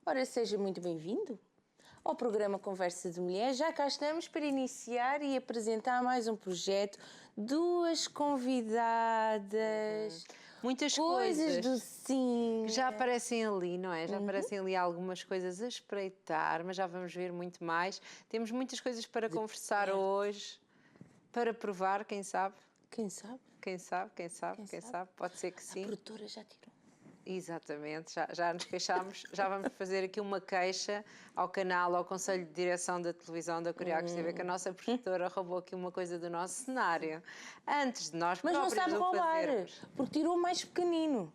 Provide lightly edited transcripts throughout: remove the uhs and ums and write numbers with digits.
Ora, seja muito bem-vindo ao programa Conversa de Mulher. Já cá estamos para iniciar e apresentar mais um projeto. Duas convidadas. Muitas coisas coisas docinhas. que já aparecem ali, não é? Já aparecem ali algumas coisas a espreitar, mas já vamos ver muito mais. Temos muitas coisas para conversar hoje, para provar, quem sabe? Quem sabe? Quem sabe? Pode ser que A sim. produtora já tirou. Exatamente, já nos queixámos, já vamos fazer aqui uma queixa ao canal, ao Conselho de Direção da Televisão da Curiacos TV, que a nossa produtora roubou aqui uma coisa do nosso cenário. Antes de nós Mas não próprios sabe o roubar, fazermos. porque tirou o mais pequenino.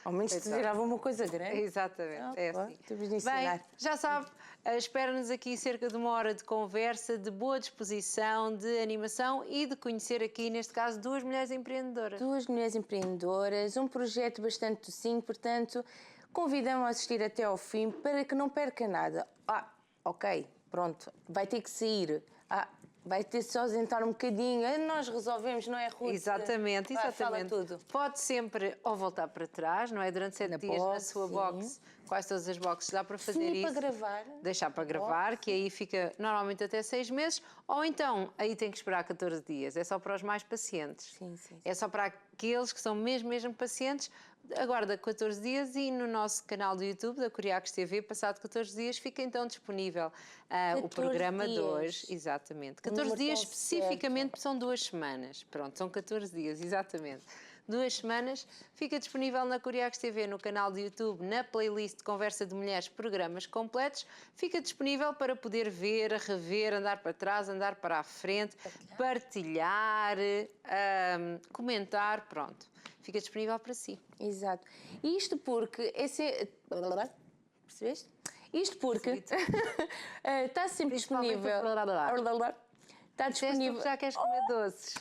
Ao menos te tirava uma coisa grande. Exatamente, é pá, assim. temos de ensinar. Bem, já sabe, espera-nos aqui cerca de 1 hora de conversa, de boa disposição, de animação e de conhecer aqui, neste caso, duas mulheres empreendedoras. Duas mulheres empreendedoras, um projeto bastante docinho, portanto, convidamos a assistir até ao fim para que não perca nada. Ok, pronto, vai ter que sair. Vai ter só ausentar um bocadinho. Nós resolvemos, não é, Ruth? Exatamente. Fala tudo. Pode sempre ou voltar para trás, não é? Durante 7 dias na sua box, quase todas as boxes dá para fazer isso. Para gravar. Deixar para gravar, que aí fica normalmente até 6 meses, ou então aí tem que esperar 14 dias. É só para os mais pacientes. Sim. É só para aqueles que são mesmo pacientes. Aguarda 14 dias e no nosso canal do YouTube da Curiacos TV, passado 14 dias, fica então disponível o programa de hoje. Exatamente. 14 dias especificamente, são 2 semanas. Pronto, são 14 dias, exatamente. 2 semanas, fica disponível na Curiacos TV, no canal do YouTube, na playlist Conversa de Mulheres, programas completos. Fica disponível para poder ver, rever, andar para trás, andar para a frente, partilhar, comentar, pronto. Fica disponível para si. Exato. Isto porque... Percebeste? Isto porque está sempre disponível... Está disponível... És tu que já queres comer doces.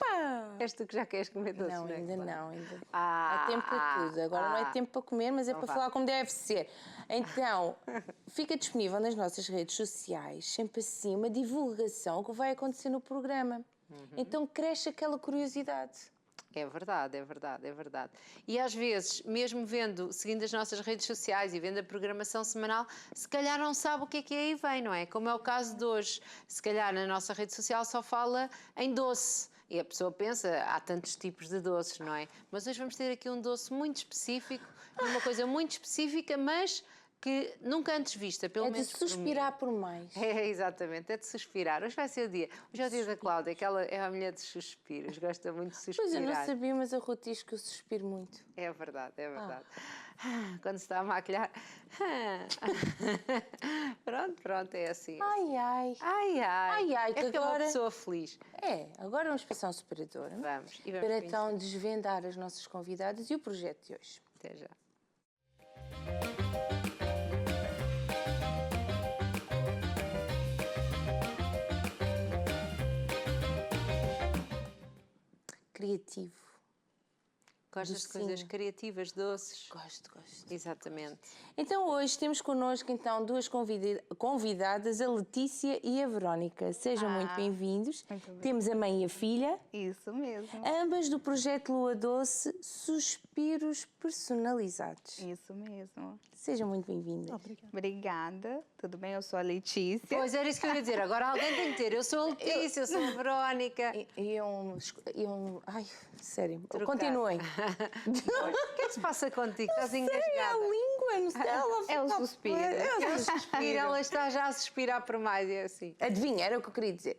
És tu que já queres comer doces, Não, ainda não. Há tempo para tudo. Agora não é tempo para comer, mas é para falar como deve ser. Então, fica disponível nas nossas redes sociais, sempre assim, uma divulgação que vai acontecer no programa. Então cresce aquela curiosidade. É verdade. E às vezes, mesmo seguindo as nossas redes sociais e vendo a programação semanal, se calhar não sabe o que é aí vem, não é? Como é o caso de hoje. Se calhar na nossa rede social só fala em doce. E a pessoa pensa, há tantos tipos de doces, não é? Mas hoje vamos ter aqui um doce muito específico, uma coisa muito específica, mas que nunca antes vista, pelo menos É de suspirar por mais. É, exatamente, é de suspirar. Hoje vai ser o dia. Hoje é o dia da Cláudia, que ela é a mulher dos suspiros, gosta muito de suspirar. Pois eu não sabia, mas a Ruth diz que eu suspiro muito. É verdade. Quando se está a maquilhar. Pronto, é assim. Ai, é que agora... é uma pessoa feliz. Agora vamos passar um separador. Vamos para então desvendar as nossas convidadas e o projeto de hoje. Até já. Criativo. Gostas de coisas criativas, doces? Gosto. Exatamente. Então hoje temos connosco duas convidadas, a Letícia e a Verónica. Sejam muito bem-vindos. Temos a mãe e a filha. Isso mesmo. Ambas do projeto Lua Doce, Suspiros Personalizados. Isso mesmo. Sejam muito bem-vindas. Obrigada. Tudo bem? Eu sou a Letícia. Pois era isso que eu ia dizer. Agora alguém tem que ter. Eu sou a Letícia, eu sou a Verónica. Ai, sério. Continuem. O que é que se passa contigo? Estás engasgada? É a língua, É o suspiro. É o suspiro. Ela está já a suspirar por mais, é assim. Adivinha, era o que eu queria dizer.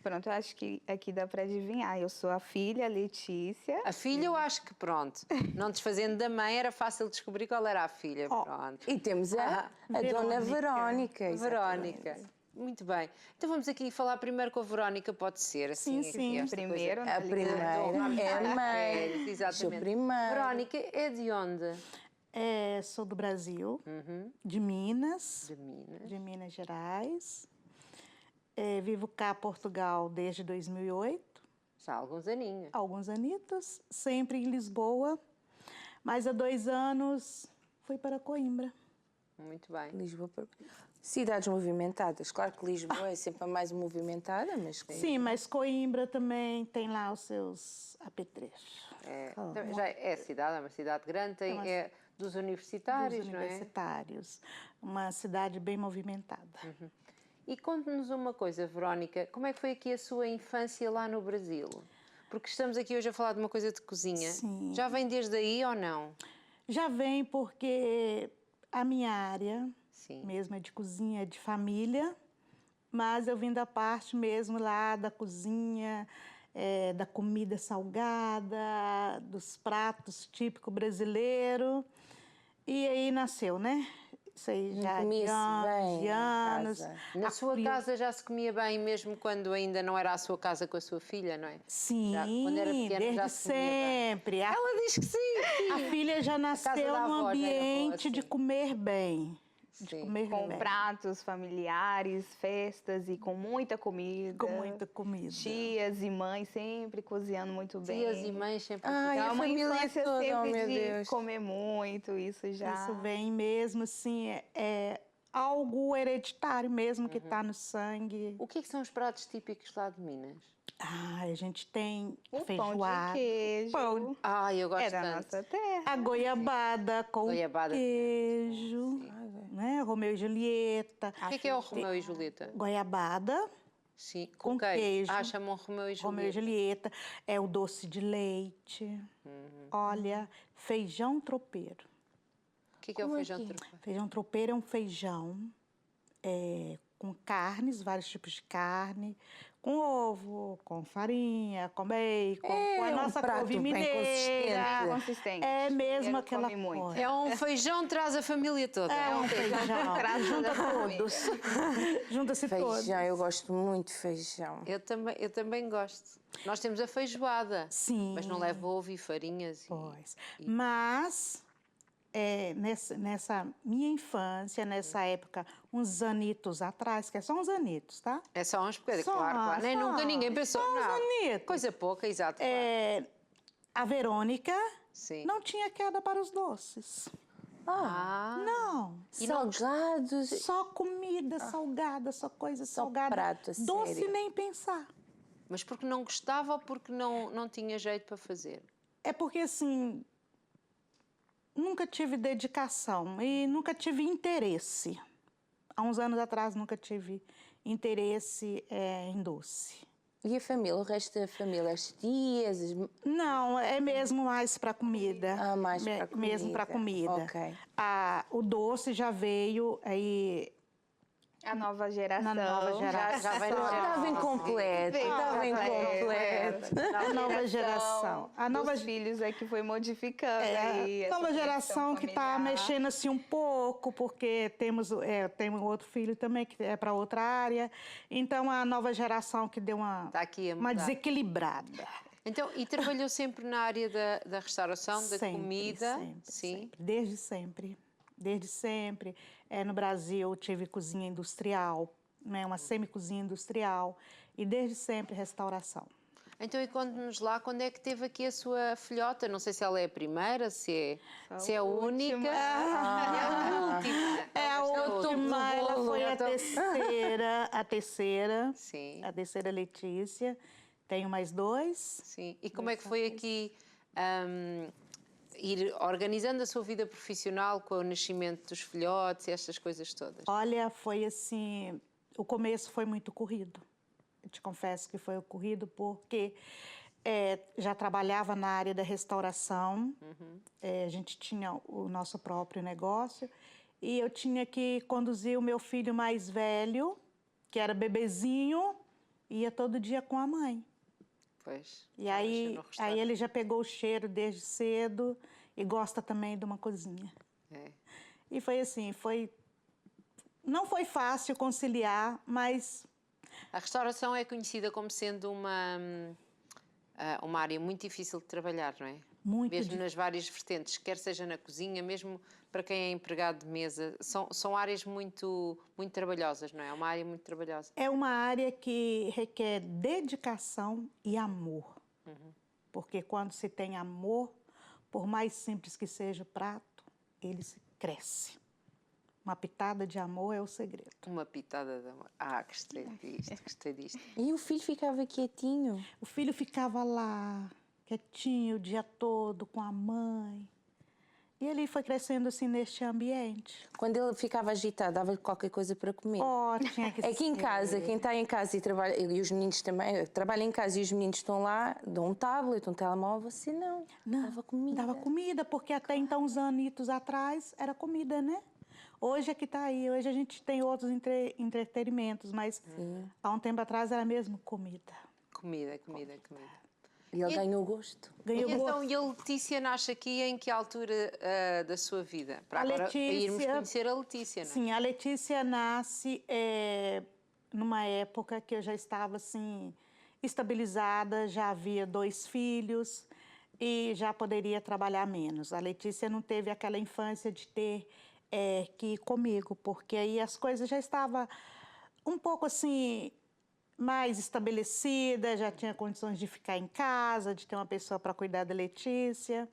Pronto, eu acho que aqui dá para adivinhar. Eu sou a filha, Letícia. A filha eu acho que pronto. Não desfazendo da mãe, era fácil descobrir qual era a filha. Pronto. E temos a dona Verónica. Verónica. Muito bem. Então vamos aqui falar primeiro com a Verónica, pode ser? Assim, sim. Primeiro. A primeira é a mãe. Exatamente. Primeiro. Verónica é de onde? Sou do Brasil, de Minas. De Minas Gerais. Vivo cá em Portugal desde 2008. Já há alguns aninhos. Alguns anitos, sempre em Lisboa. Mas há 2 anos fui para Coimbra. Muito bem. Lisboa. Cidades movimentadas. Claro que Lisboa é sempre a mais movimentada, mas... Sim, mas Coimbra também tem lá os seus apetrechos. Já é cidade, é uma cidade grande, é dos universitários, Dos não é? universitários. Uma cidade bem movimentada. E conte-nos uma coisa, Verónica, como é que foi aqui a sua infância lá no Brasil? Porque estamos aqui hoje a falar de uma coisa de cozinha. Sim. Já vem desde aí ou não? Já vem porque a minha área Sim. mesmo é de cozinha, é de família, mas eu vim da parte mesmo lá da cozinha, da comida salgada, dos pratos típicos brasileiros. E aí nasceu, né? Isso aí já Comia-se bem de em anos. casa. Na sua casa já se comia bem, mesmo quando ainda não era a sua casa com a sua filha, não é? Sim, quando era pequena desde já se comia bem. sempre. Ela diz que sim! A filha já nasceu da num avó já era boa, ambiente de sim. comer bem. De Sim. comer Com bem. pratos familiares, festas e com muita comida. Com muita comida. Tias e mães sempre cozinhando muito bem. Tias e mães sempre. Ai, Então, a é uma família infância toda, sempre oh meu de Deus. comer muito, isso já... Isso vem mesmo, assim, é algo hereditário mesmo que está no sangue. O que é que são os pratos típicos lá de Minas? A gente tem O pão de feijoada, queijo. pão, Ai, eu gosto É da tanto. nossa terra. a goiabada com Goiabada queijo, né? Romeu e Julieta, O que é o Romeu e Julieta? goiabada Sim, com queijo. queijo. Ah, chamam Romeu e Julieta. Romeu e Julieta, é o doce de leite. Olha, feijão tropeiro. O que é o Como feijão aqui? tropeiro? Feijão tropeiro é um feijão com carnes, vários tipos de carne, com ovo, com farinha, com bacon, com a um nossa prato couve bem mineira. Consistente. É mesmo Ele aquela come muito. coisa. É um feijão que traz a família toda. É um feijão, junta todos. Junta-se todos. Feijão, eu gosto muito de feijão. Eu também gosto. Nós temos a feijoada. Sim. Mas não leva ovo e farinhas. Pois. Mas nessa minha infância, nessa época, uns anitos atrás, que é só uns anitos, tá? É só uns bocadinhos, Só, claro. Nem só, nunca ninguém pensou. só uns Não, anitos. coisa pouca, exato. Claro. A Verônica Sim. não tinha queda para os doces. Ah, Não. Salgados. Só comida salgada, só coisa Só salgada. prato, a Doce sério. nem pensar. mas porque não gostava ou porque não tinha jeito para fazer? É porque, assim, nunca tive dedicação e nunca tive interesse. Há uns anos atrás, nunca tive interesse em doce. E a família, o resto da família, as tias, Não, é mesmo mais para comida. Ah, mais para comida. Mesmo para comida. Ok. O doce já veio aí A nova geração. na nova geração. Já vem Estava incompleto, estava incompleto. A nova geração. A nova Os filhos é que foi modificando aí. a essa nova geração tradição que está familiar. mexendo assim um pouco, porque temos outro filho também que é para outra área. Então a nova geração que deu Está aqui a uma mudar. desequilibrada. Então, e trabalhou sempre na área da restauração, da Sempre, comida? sempre, Sim. sempre. Desde sempre. Desde sempre. No Brasil eu tive cozinha industrial, né, uma semi-cozinha industrial. E desde sempre restauração. Então, e conte-nos lá, quando é que teve aqui a sua filhota? Não sei se ela é a primeira, se é a única. É a última, ela foi a terceira. Sim. A terceira Letícia. Tenho mais 2. Sim. E como é que foi aqui ir organizando a sua vida profissional com o nascimento dos filhotes e estas coisas todas? Olha, foi assim, o começo foi muito corrido. Eu te confesso que foi corrido porque já trabalhava na área da restauração, a gente tinha o nosso próprio negócio e eu tinha que conduzir o meu filho mais velho, que era bebezinho, ia todo dia com a mãe. Pois. E aí ele já pegou o cheiro desde cedo e gosta também de uma cozinha. É. E foi assim, não foi fácil conciliar, mas A restauração é conhecida como sendo uma área muito difícil de trabalhar, não é? Muito mesmo difícil. nas várias vertentes, quer seja na cozinha, mesmo para quem é empregado de mesa, são áreas muito, muito trabalhosas, não é? É uma área muito trabalhosa. é uma área que requer dedicação e amor. Porque quando se tem amor, por mais simples que seja o prato, ele se cresce. Uma pitada de amor é o segredo. Uma pitada de amor. Gostei disto, gostei disto. E o filho ficava quietinho. O filho ficava lá, quietinho o dia todo com a mãe. E ele foi crescendo assim neste ambiente. Quando ele ficava agitado, dava-lhe qualquer coisa para comer. Oh, tinha que Aqui em ser. casa, quem está em casa e trabalha, e os meninos também, trabalham em casa e os meninos estão lá, dão um tablet, um telemóvel, você não. Dava comida. Dava comida, porque até então, uns anitos atrás, era comida, né? Hoje é que está aí, hoje a gente tem outros entretenimentos, mas há um tempo atrás era mesmo comida. Comida. E ele ganhou o gosto. Ganhou E então, gosto. e a Letícia nasce aqui em que altura da sua vida? Para A agora Letícia- irmos conhecer a Letícia, não é? Sim, a Letícia nasce numa época que eu já estava assim estabilizada, já havia 2 filhos e já poderia trabalhar menos. A Letícia não teve aquela infância de ter que ir comigo, porque aí as coisas já estavam um pouco assim mais estabelecida, já tinha condições de ficar em casa, de ter uma pessoa para cuidar da Letícia.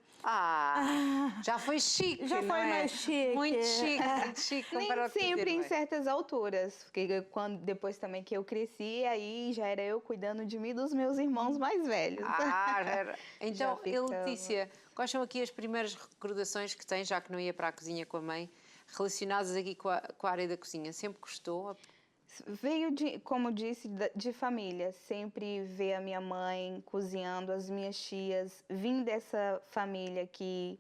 Já foi chique, Já não foi é? mais chique. Muito chique Nem comparado com o sempre em irmãos. certas alturas, porque depois também que eu cresci, aí já era eu cuidando de mim e dos meus irmãos mais velhos. Já era. Então, Já ficava. Letícia, quais são aqui as primeiras recordações que tens, já que não ia para a cozinha com a mãe, relacionadas aqui com a área da cozinha? Sempre gostou? Veio, como disse, de família. Sempre ver a minha mãe cozinhando, as minhas tias. Vim dessa família que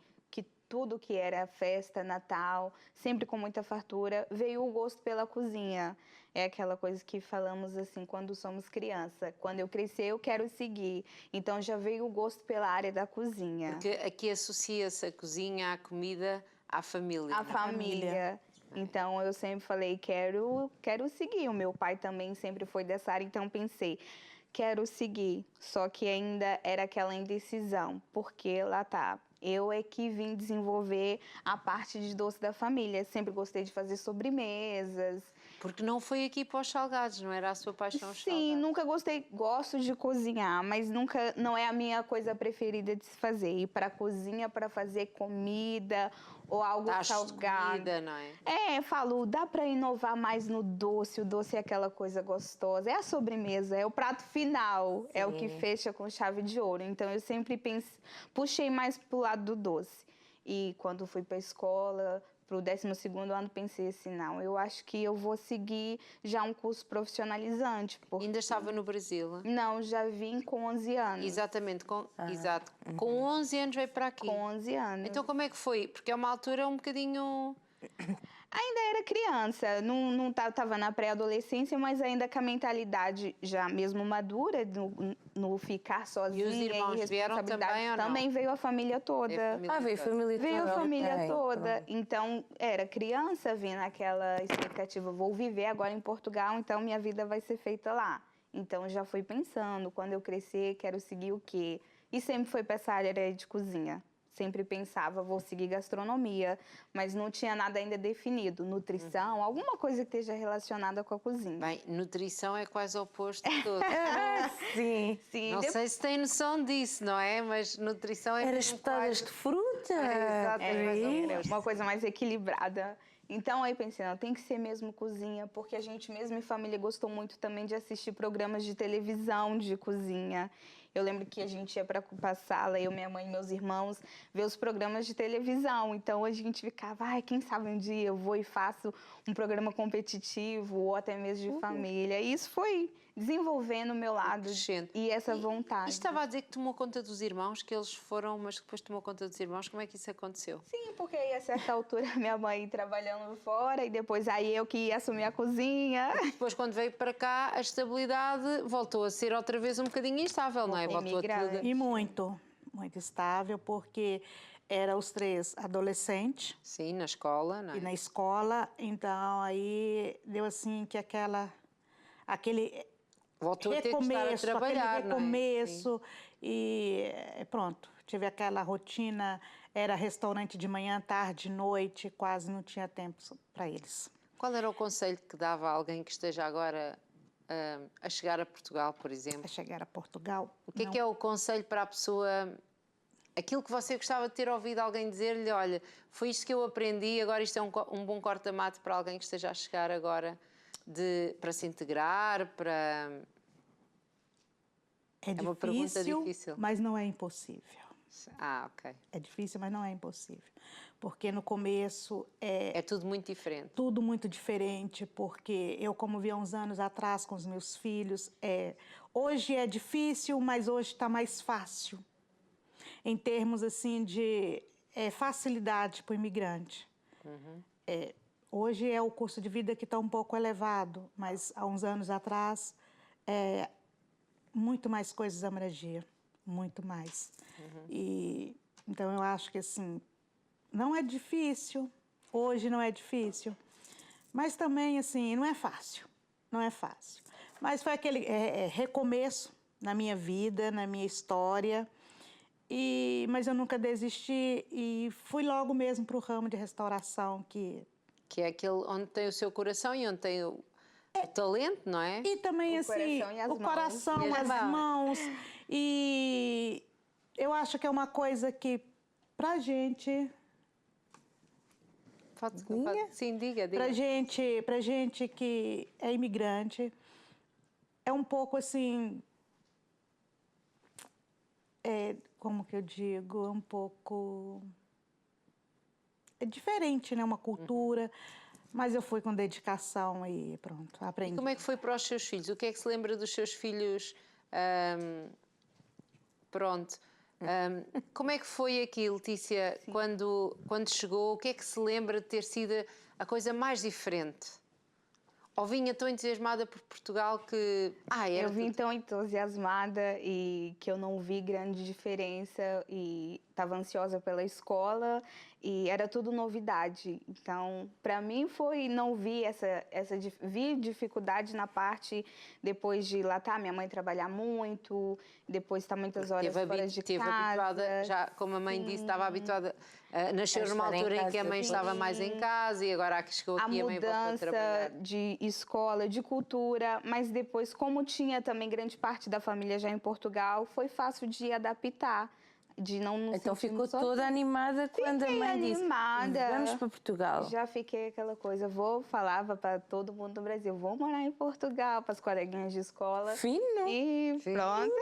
tudo que era festa, Natal, sempre com muita fartura. Veio o gosto pela cozinha. É aquela coisa que falamos assim quando somos criança. Quando eu crescer, eu quero seguir. Então já veio o gosto pela área da cozinha. Porque aqui associa-se a cozinha, à comida, à família. A família. Então eu sempre falei, quero seguir. O meu pai também sempre foi dessa área, então pensei, quero seguir. Só que ainda era aquela indecisão, porque lá tá. Eu é que vim desenvolver a parte de doce da família. Sempre gostei de fazer sobremesas. Porque não foi aqui para os salgados, não era a sua paixão os Sim, salgados? nunca gostei, gosto de cozinhar, mas nunca, não é a minha coisa preferida de se fazer. Ir para a cozinha para fazer comida ou algo Tachos de salgado. comida, não é? Falo, dá para inovar mais no doce. O doce é aquela coisa gostosa. É a sobremesa, é o prato final. É o que fecha com chave de ouro. Então, eu sempre puxei mais pro lado do doce. E quando fui para a escola, para o 12º ano, pensei assim, não, eu acho que eu vou seguir já um curso profissionalizante. Ainda estava no Brasil? Não, já vim com 11 anos. Exatamente, exato. Com 11 anos veio para aqui. Com 11 anos. Então como é que foi? Porque é uma altura um bocadinho... Ainda era criança, não estava na pré-adolescência, mas ainda com a mentalidade já mesmo madura, no ficar sozinha. E os irmãos vieram responsabilidade. também ou não? Também veio a família toda. Veio a família toda. Veio a família Ok, toda. pronto. Então, era criança, vim naquela expectativa, vou viver agora em Portugal, então minha vida vai ser feita lá. Então, já fui pensando, quando eu crescer, quero seguir o quê? E sempre foi para essa área de cozinha. Sempre pensava, vou seguir gastronomia, mas não tinha nada ainda definido. Nutrição, alguma coisa que esteja relacionada com a cozinha. Bem, nutrição é quase o oposto de tudo. Sim. Sim, Não sei se tem noção disso, não é? Mas nutrição é... Era mesmo espetadas quase- de fruta. Exatamente. era uma coisa mais equilibrada. Então, aí pensei, não, tem que ser mesmo cozinha, porque a gente mesmo em família gostou muito também de assistir programas de televisão de cozinha. Eu lembro que a gente ia para a sala, eu, minha mãe e meus irmãos, ver os programas de televisão. Então, a gente ficava, quem sabe um dia eu vou e faço um programa competitivo ou até mesmo de família. E isso foi desenvolvendo o meu lado Crescendo. e essa vontade. E estava a dizer que tomou conta dos irmãos, que eles foram, mas que depois tomou conta dos irmãos. Como é que isso aconteceu? Sim, porque aí a certa altura minha mãe trabalhando fora e depois aí eu que ia assumir a cozinha. Depois, quando veio para cá, a estabilidade voltou a ser outra vez um bocadinho instável, não é? Voltou a Imigrante. tudo. E muito estável, porque eram os 3 adolescentes Sim, na escola, não é? e na escola, então aí deu assim que aquele Voltou a ter que estar a recomeço, trabalhar, aquele não é? recomeço e pronto, tive aquela rotina, era restaurante de manhã, tarde, noite, quase não tinha tempo para eles. Qual era o conselho que dava a alguém que esteja agora a chegar a Portugal, por exemplo? A chegar a Portugal, O que é o conselho para a pessoa... Aquilo que você gostava de ter ouvido alguém dizer-lhe, olha, foi isto que eu aprendi, agora isto é um bom corta-mato para alguém que esteja a chegar agora para se integrar, para... É uma pergunta difícil. mas não é impossível. Ok. É difícil, mas não é impossível. Porque no começo É tudo muito diferente. tudo muito diferente, porque eu, como vi há uns anos atrás com os meus filhos, hoje é difícil, mas hoje está mais fácil, em termos assim de facilidade para o imigrante. Hoje é o custo de vida que está um pouco elevado, mas há uns anos atrás, muito mais coisas abrangia, muito mais. Então eu acho que assim, não é difícil, hoje não é difícil, mas também assim, não é fácil, não é fácil. Mas foi aquele recomeço na minha vida, na minha história, mas eu nunca desisti e fui logo mesmo para o ramo de restauração, que é aquele onde tem o seu coração e onde tem o talento, não é? E também O assim, coração e as o mãos. coração, E as as mãos. E eu acho que é uma coisa que pra gente, Pode, sim, diga. pra gente que é imigrante, é um pouco assim, como que eu digo, é um pouco diferente, né? Uma cultura, mas eu fui com dedicação e pronto, aprendi. E como é que foi para os seus filhos? O que é que se lembra dos seus filhos? Como é que foi aqui, Letícia, quando chegou? O que é que se lembra de ter sido a coisa mais diferente? Ou vinha tão entusiasmada por Portugal que... Eu vim tão entusiasmada e que eu não vi grande diferença e estava ansiosa pela escola e era tudo novidade. Então, para mim foi, não vi vi dificuldade na parte depois de lá minha mãe trabalhar muito, depois estar muitas horas fora de casa. Habituada, já como a mãe disse, estava habituada, nasceu numa altura em que a mãe estava mais em casa e agora que chegou aqui a mãe voltou a trabalhar. A mudança de escola, de cultura, mas depois, como tinha também grande parte da família já em Portugal, foi fácil de adaptar. Então ficou toda animada quando a mãe disse, vamos para Portugal. Já fiquei aquela coisa, falava para todo mundo do Brasil, vou morar em Portugal, para as coleguinhas de escola. Fino. E pronto.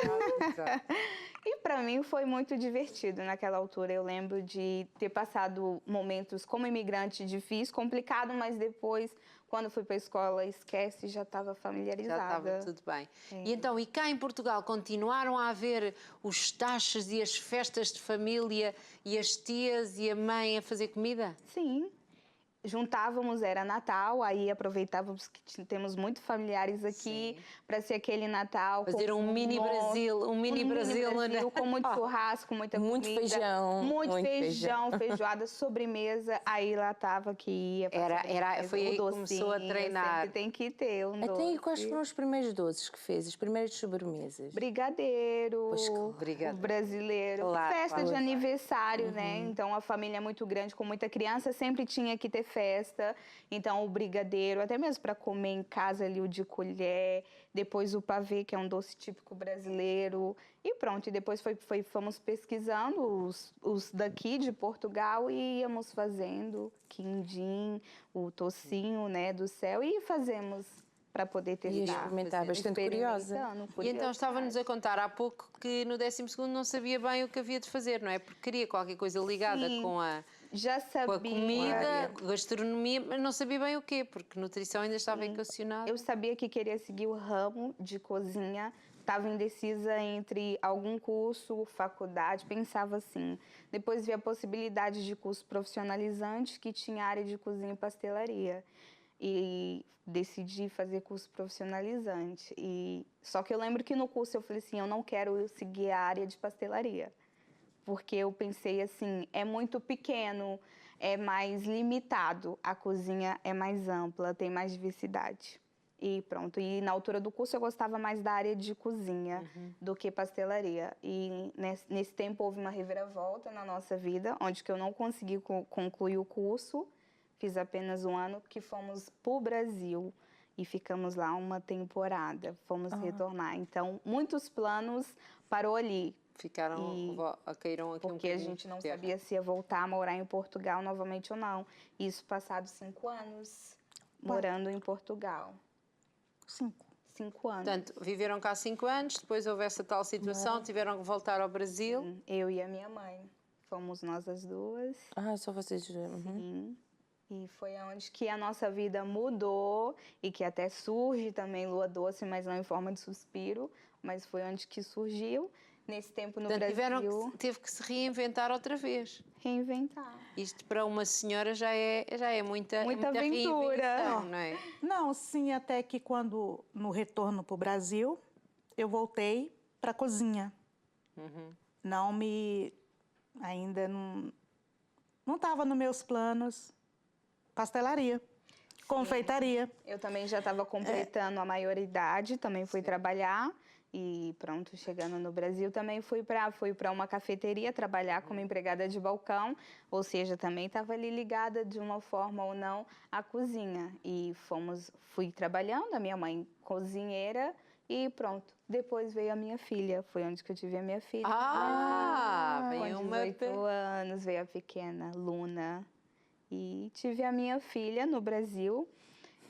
E para mim foi muito divertido naquela altura. Eu lembro de ter passado momentos como imigrante difícil, complicado, mas depois, quando fui para a escola, esquece, já estava familiarizada. Já estava tudo bem. E então, cá em Portugal, continuaram a haver os tachos e as festas de família e as tias e a mãe a fazer comida? Sim. Juntávamos, era Natal, aí aproveitávamos que temos muitos familiares aqui para ser aquele Natal. Fazer um mini Brasil, com muito churrasco, muita comida. Muito feijão. Muito feijão, feijoada, sobremesa. Aí lá tava que ia para foi aí que começou a treinar. Sempre tem que ter um doce. Até e quais foram os primeiros doces que fez, as primeiras sobremesas? Brigadeiro, o brasileiro. Claro, Festa de aniversário, né? Então a família é muito grande, com muita criança, sempre tinha que ter festa, então o brigadeiro, até mesmo para comer em casa ali o de colher, depois o pavê, que é um doce típico brasileiro, e pronto, e depois fomos pesquisando os daqui de Portugal e íamos fazendo quindim, o tocinho, né, do céu, e fazemos para poder testar. E experimentar, bastante curiosa. E então estava-nos a contar há pouco que no 12º não sabia bem o que havia de fazer, não é? Porque queria qualquer coisa ligada com a comida, gastronomia, mas não sabia bem o quê, porque nutrição ainda estava equacionada. Eu sabia que queria seguir o ramo de cozinha, estava indecisa entre algum curso, faculdade, pensava assim. Depois vi a possibilidade de curso profissionalizante que tinha área de cozinha e pastelaria. E decidi fazer curso profissionalizante. Só que eu lembro que no curso eu falei assim, eu não quero seguir a área de pastelaria. Porque eu pensei assim, é muito pequeno, é mais limitado, a cozinha é mais ampla, tem mais diversidade. E pronto, e na altura do curso eu gostava mais da área de cozinha do que pastelaria. E nesse tempo houve uma reviravolta na nossa vida, onde que eu não consegui concluir o curso, fiz apenas um ano, que fomos para o Brasil e ficamos lá uma temporada, fomos retornar. Então, muitos planos parou ali. Caíram aqui porque a gente não sabia se ia voltar a morar em Portugal novamente ou não. Isso passados 5 anos morando em Portugal. 5. 5 anos. Portanto, viveram cá 5 anos, depois houve essa tal situação, tiveram que voltar ao Brasil. Eu e a minha mãe. Fomos nós as duas. Ah, só vocês. Sim. E foi onde que a nossa vida mudou e que até surge também Lua Doce, mas não em forma de suspiro, mas foi onde que surgiu. Nesse tempo no Portanto, Brasil, teve que se reinventar outra vez. reinventar. Isto para uma senhora já é muita Muita aventura. reinvenção, não é? Não, sim, até que quando, no retorno para o Brasil, eu voltei para a cozinha. Não me... Ainda não estava nos meus planos pastelaria, confeitaria. Eu também já estava completando a maioridade, também fui trabalhar. E pronto, chegando no Brasil também fui para uma cafeteria trabalhar como empregada de balcão, ou seja, também estava ali ligada de uma forma ou não à cozinha. E fui trabalhando, a minha mãe cozinheira e pronto. Depois veio a minha filha, foi onde que eu tive a minha filha. Veio Com 18 anos veio a pequena Luna e tive a minha filha no Brasil.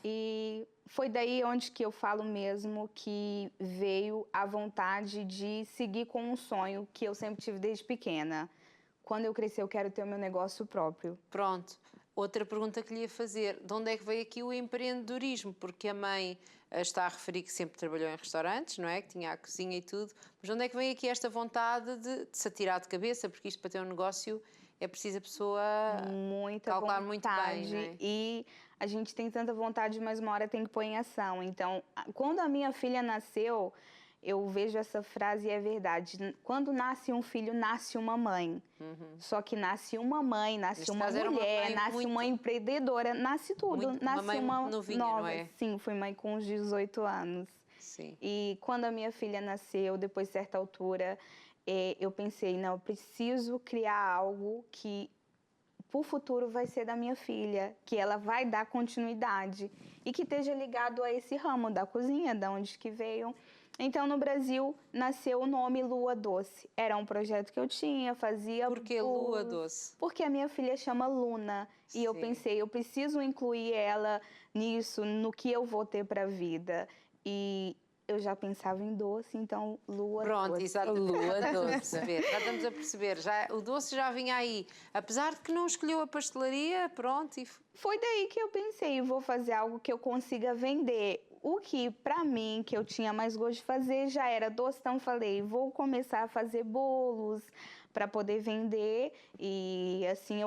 E foi daí onde que eu falo mesmo que veio a vontade de seguir com um sonho que eu sempre tive desde pequena. Quando eu crescer, eu quero ter o meu negócio próprio. Pronto. Outra pergunta que lhe ia fazer, de onde é que veio aqui o empreendedorismo? Porque a mãe está a referir que sempre trabalhou em restaurantes, não é? Que tinha a cozinha e tudo. Mas de onde é que veio aqui esta vontade de se atirar de cabeça? Porque isto para ter um negócio é preciso a pessoa calcular muito bem, não é? E a gente tem tanta vontade, mas uma hora tem que pôr em ação. Então, quando a minha filha nasceu, eu vejo essa frase e é verdade. Quando nasce um filho, nasce uma mãe. Só que nasce uma mãe, nasce uma mulher, nasce uma empreendedora, nasce tudo. Nasce uma mãe uma novinha, nova. não é? Sim, fui mãe com uns 18 anos. Sim. E quando a minha filha nasceu, depois de certa altura, eu pensei, não, eu preciso criar algo que para o futuro vai ser da minha filha, que ela vai dar continuidade e que esteja ligado a esse ramo da cozinha, da onde que veio. Então, no Brasil, nasceu o nome Lua Doce. Era um projeto que eu tinha, fazia... Por que Lua Doce? Porque a minha filha chama Luna. E eu pensei, eu preciso incluir ela nisso, no que eu vou ter para a vida. E eu já pensava em doce, então Lua Doce. Pronto, exato. Lua Doce. Já estamos a perceber. O doce já vinha aí. Apesar de que não escolheu a pastelaria, pronto. Foi daí que eu pensei, vou fazer algo que eu consiga vender. O que, para mim, que eu tinha mais gosto de fazer, já era doce. Então, falei, vou começar a fazer bolos para poder vender. E, assim,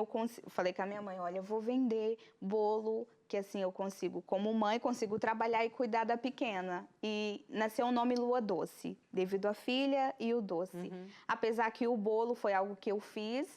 falei com a minha mãe, olha, eu vou vender bolo, que, assim, eu consigo, como mãe, consigo trabalhar e cuidar da pequena. E nasceu o nome Lua Doce, devido à filha e o doce. Apesar que o bolo foi algo que eu fiz,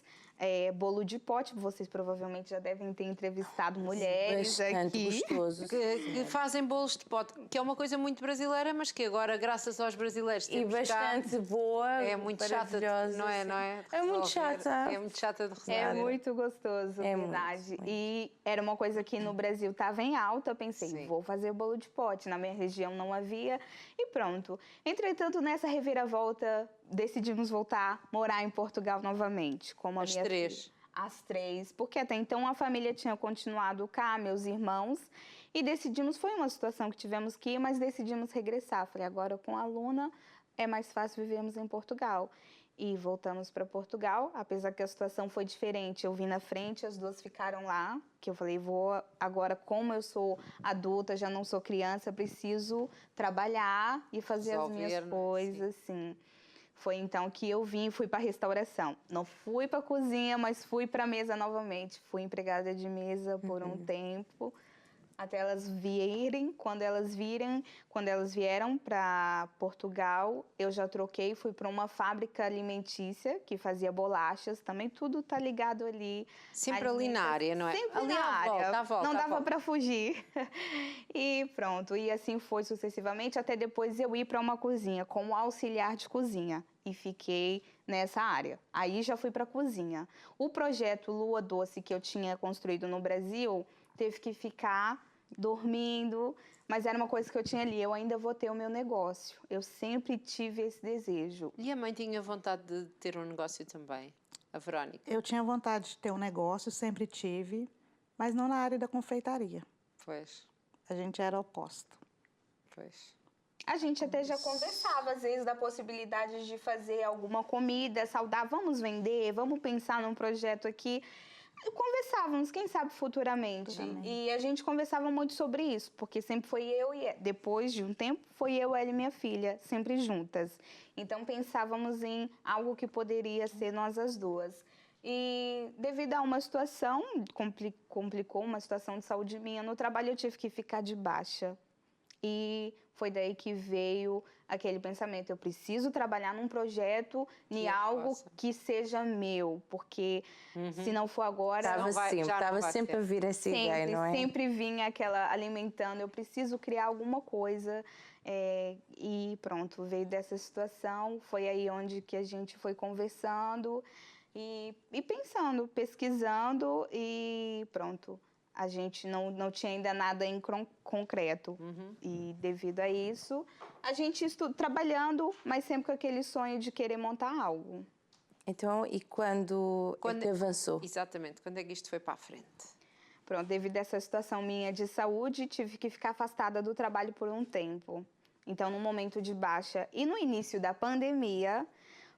bolo de pote, vocês provavelmente já devem ter entrevistado mulheres Bastante aqui. gostoso. Que fazem bolos de pote, que é uma coisa muito brasileira, mas que agora, graças aos brasileiros, E temos bastante boa, é muito chata, maravilhosa, não é? sim. Não é? É muito Resolver. chata. É muito chata de resolver. É muito gostoso, É verdade. muito. E era uma coisa que no Brasil estava em alta. Eu pensei, Sim. vou fazer bolo de pote. Na minha região não havia e pronto. Entretanto, nessa reviravolta, decidimos voltar morar em Portugal novamente. Como As três. As três, porque até então a família tinha continuado cá, meus irmãos, e decidimos, foi uma situação que tivemos que ir, mas decidimos regressar. Falei, agora com a Luna é mais fácil vivermos em Portugal. E voltamos para Portugal, apesar que a situação foi diferente. Eu vim na frente, as duas ficaram lá, que eu falei, vou agora, como eu sou adulta, já não sou criança, preciso trabalhar e fazer as minhas coisas, sim. Foi então que eu vim e fui para a restauração. Não fui para a cozinha, mas fui para a mesa novamente. Fui empregada de mesa por um tempo, até elas virem. Quando elas vieram para Portugal, eu já troquei, fui para uma fábrica alimentícia que fazia bolachas. Também tudo tá ligado ali. Sempre ali na área, não é? Sempre Ali na área. à volta, não à dava volta. para fugir. E pronto. E assim foi sucessivamente, até depois eu ir para uma cozinha como auxiliar de cozinha. E fiquei nessa área. Aí já fui para a cozinha. O projeto Lua Doce que eu tinha construído no Brasil teve que ficar dormindo, mas era uma coisa que eu tinha ali. Eu ainda vou ter o meu negócio. Eu sempre tive esse desejo. E a mãe tinha vontade de ter um negócio também, a Verónica? Eu tinha vontade de ter um negócio, sempre tive, mas não na área da confeitaria. Pois, A gente era oposto. pois. A gente até já conversava, às vezes, da possibilidade de fazer alguma comida saudável. Vamos vender, vamos pensar num projeto aqui. Conversávamos, quem sabe futuramente. E a gente conversava muito sobre isso, porque sempre foi eu e ela. Depois de um tempo, foi eu, ela e minha filha, sempre juntas. Então pensávamos em algo que poderia ser nós as duas. E devido a uma situação, complicou uma situação de saúde minha no trabalho, eu tive que ficar de baixa. E foi daí que veio aquele pensamento, eu preciso trabalhar num projeto, em algo que seja meu, porque se não for agora... Estava sempre a vir essa ideia, não é? Sempre vinha aquela alimentando, eu preciso criar alguma coisa, e pronto, veio dessa situação, foi aí onde que a gente foi conversando e pensando, pesquisando e pronto. A gente não tinha ainda nada em concreto. E devido a isso, a gente trabalhando, mas sempre com aquele sonho de querer montar algo. Então, e quando é que avançou? Exatamente, quando é que isto foi para a frente? Pronto, devido a essa situação minha de saúde, tive que ficar afastada do trabalho por um tempo. Então, num momento de baixa e no início da pandemia,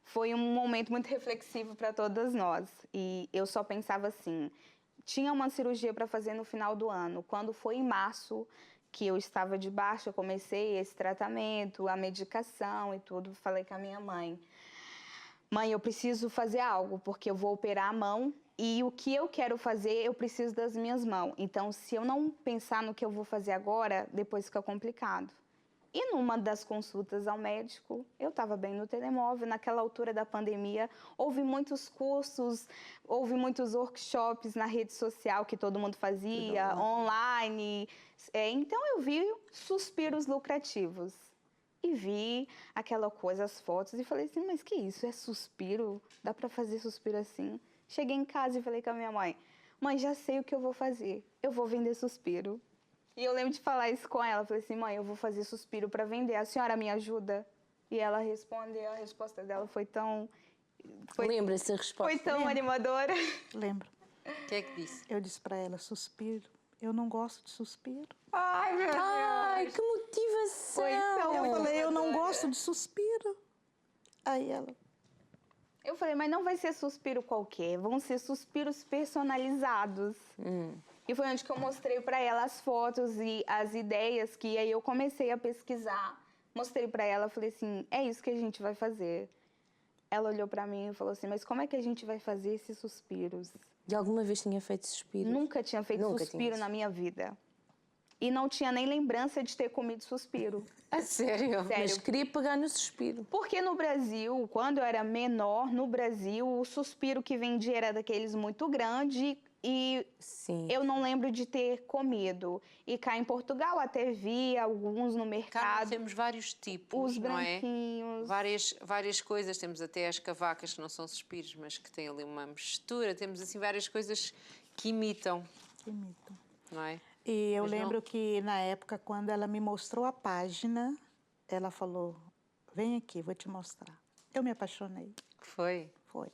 foi um momento muito reflexivo para todas nós. E eu só pensava assim... Tinha uma cirurgia para fazer no final do ano. Quando foi em março que eu estava de baixa, eu comecei esse tratamento, a medicação e tudo. Falei com a minha mãe. Mãe, eu preciso fazer algo, porque eu vou operar a mão e o que eu quero fazer, eu preciso das minhas mãos. Então, se eu não pensar no que eu vou fazer agora, depois fica complicado. E numa das consultas ao médico, eu estava bem no telemóvel, naquela altura da pandemia, houve muitos cursos, houve muitos workshops na rede social que todo mundo fazia, online. Então eu vi suspiros lucrativos. E vi aquela coisa, as fotos, e falei assim, mas que isso, é suspiro? Dá para fazer suspiro assim? Cheguei em casa e falei com a minha mãe, mãe, já sei o que eu vou fazer, eu vou vender suspiro. E eu lembro de falar isso com ela. Falei assim, mãe, eu vou fazer suspiro para vender. A senhora me ajuda? E ela respondeu, a resposta dela foi tão... Lembra-se a resposta? Foi tão animadora. Lembro. O que é que disse? Eu disse para ela, suspiro. Eu não gosto de suspiro. Ai, meu Deus. Ai, que motivação! Foi tão Eu falei, eu não gosto de suspiro. Aí ela... Eu falei, mas não vai ser suspiro qualquer. Vão ser suspiros personalizados. E foi onde que eu mostrei para ela as fotos e as ideias que aí eu comecei a pesquisar. Mostrei para ela, falei assim, é isso que a gente vai fazer. Ela olhou para mim e falou assim, mas como é que a gente vai fazer esses suspiros? E alguma vez tinha feito suspiros? Nunca tinha feito suspiro na minha vida. E não tinha nem lembrança de ter comido suspiro. A sério? Sério. Mas queria pegar no suspiro. Porque no Brasil, quando eu era menor, no Brasil, o suspiro que vendia era daqueles muito grande e eu não lembro de ter comido. E cá em Portugal até vi alguns no Cá mercado. nós temos vários tipos, Os não é? branquinhos. Várias coisas. Temos até as cavacas, que não são suspiros, mas que têm ali uma mistura. Temos assim várias coisas que imitam, não é? E eu lembro que na época, quando ela me mostrou a página, ela falou, vem aqui, vou te mostrar. Eu me apaixonei. Foi? Foi.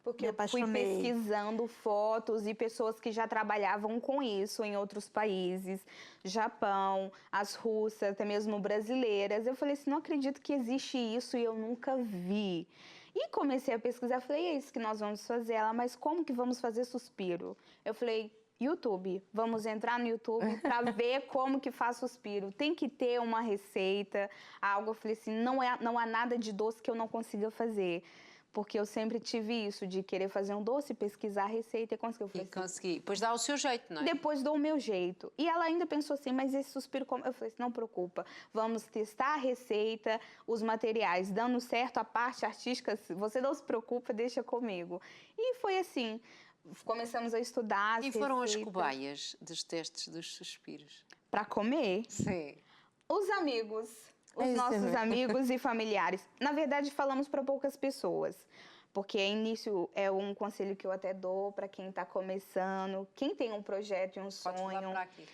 Porque Me eu fui apaixonei. pesquisando fotos e pessoas que já trabalhavam com isso em outros países, Japão, as russas, até mesmo brasileiras. Eu falei assim, não acredito que existe isso e eu nunca vi. E comecei a pesquisar, falei, é isso que nós vamos fazer. Ela, mas como que vamos fazer suspiro? Eu falei, YouTube, vamos entrar no YouTube para ver como que faz suspiro. Tem que ter uma receita, algo. Eu falei assim, não há nada de doce que eu não consiga fazer. Porque eu sempre tive isso, de querer fazer um doce, pesquisar a receita e conseguir. Eu falei assim, consegui. Depois dá o seu jeito, não é? depois dou o meu jeito. E ela ainda pensou assim, mas esse suspiro como? Eu falei assim, não preocupa, vamos testar a receita, os materiais, dando certo a parte artística, você não se preocupa, deixa comigo. E foi assim, começamos a estudar as E foram as receitas. cobaias dos testes dos suspiros? Para comer, Sim. os amigos, os isso nossos mesmo. amigos e familiares. Na verdade, falamos para poucas pessoas. Porque início é um conselho que eu até dou para quem está começando, quem tem um projeto e um Podes sonho. levar para aqui.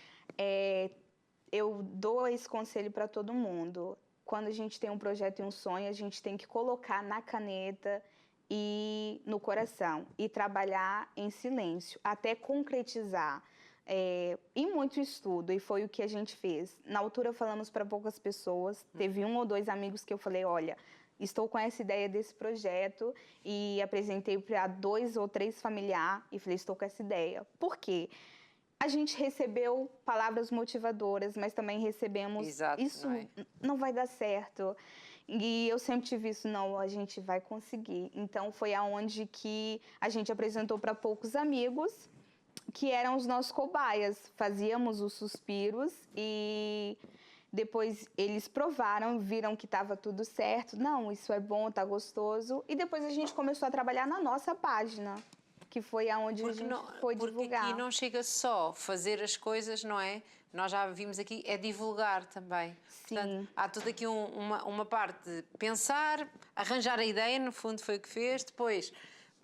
Eu dou esse conselho para todo mundo. Quando a gente tem um projeto e um sonho, a gente tem que colocar na caneta e no coração e trabalhar em silêncio até concretizar. e muito estudo, e foi o que a gente fez. Na altura falamos para poucas pessoas, teve 1 ou 2 amigos que eu falei, olha, estou com essa ideia desse projeto, e apresentei para 2 ou 3 familiares e falei, estou com essa ideia. Por quê? A gente recebeu palavras motivadoras, mas também recebemos, Exato, isso não é? não vai dar certo. E eu sempre tive isso, não, a gente vai conseguir. Então foi aonde que a gente apresentou para poucos amigos, que eram os nossos cobaias. Fazíamos os suspiros e depois eles provaram, viram que estava tudo certo. Não, isso é bom, tá gostoso. E depois a gente começou a trabalhar na nossa página, que foi aonde a gente foi porque divulgar. aqui não chega só fazer as coisas, não é? Nós já vimos aqui, é divulgar também. Sim. Portanto, há tudo aqui uma parte de pensar, arranjar a ideia, no fundo foi o que fez, depois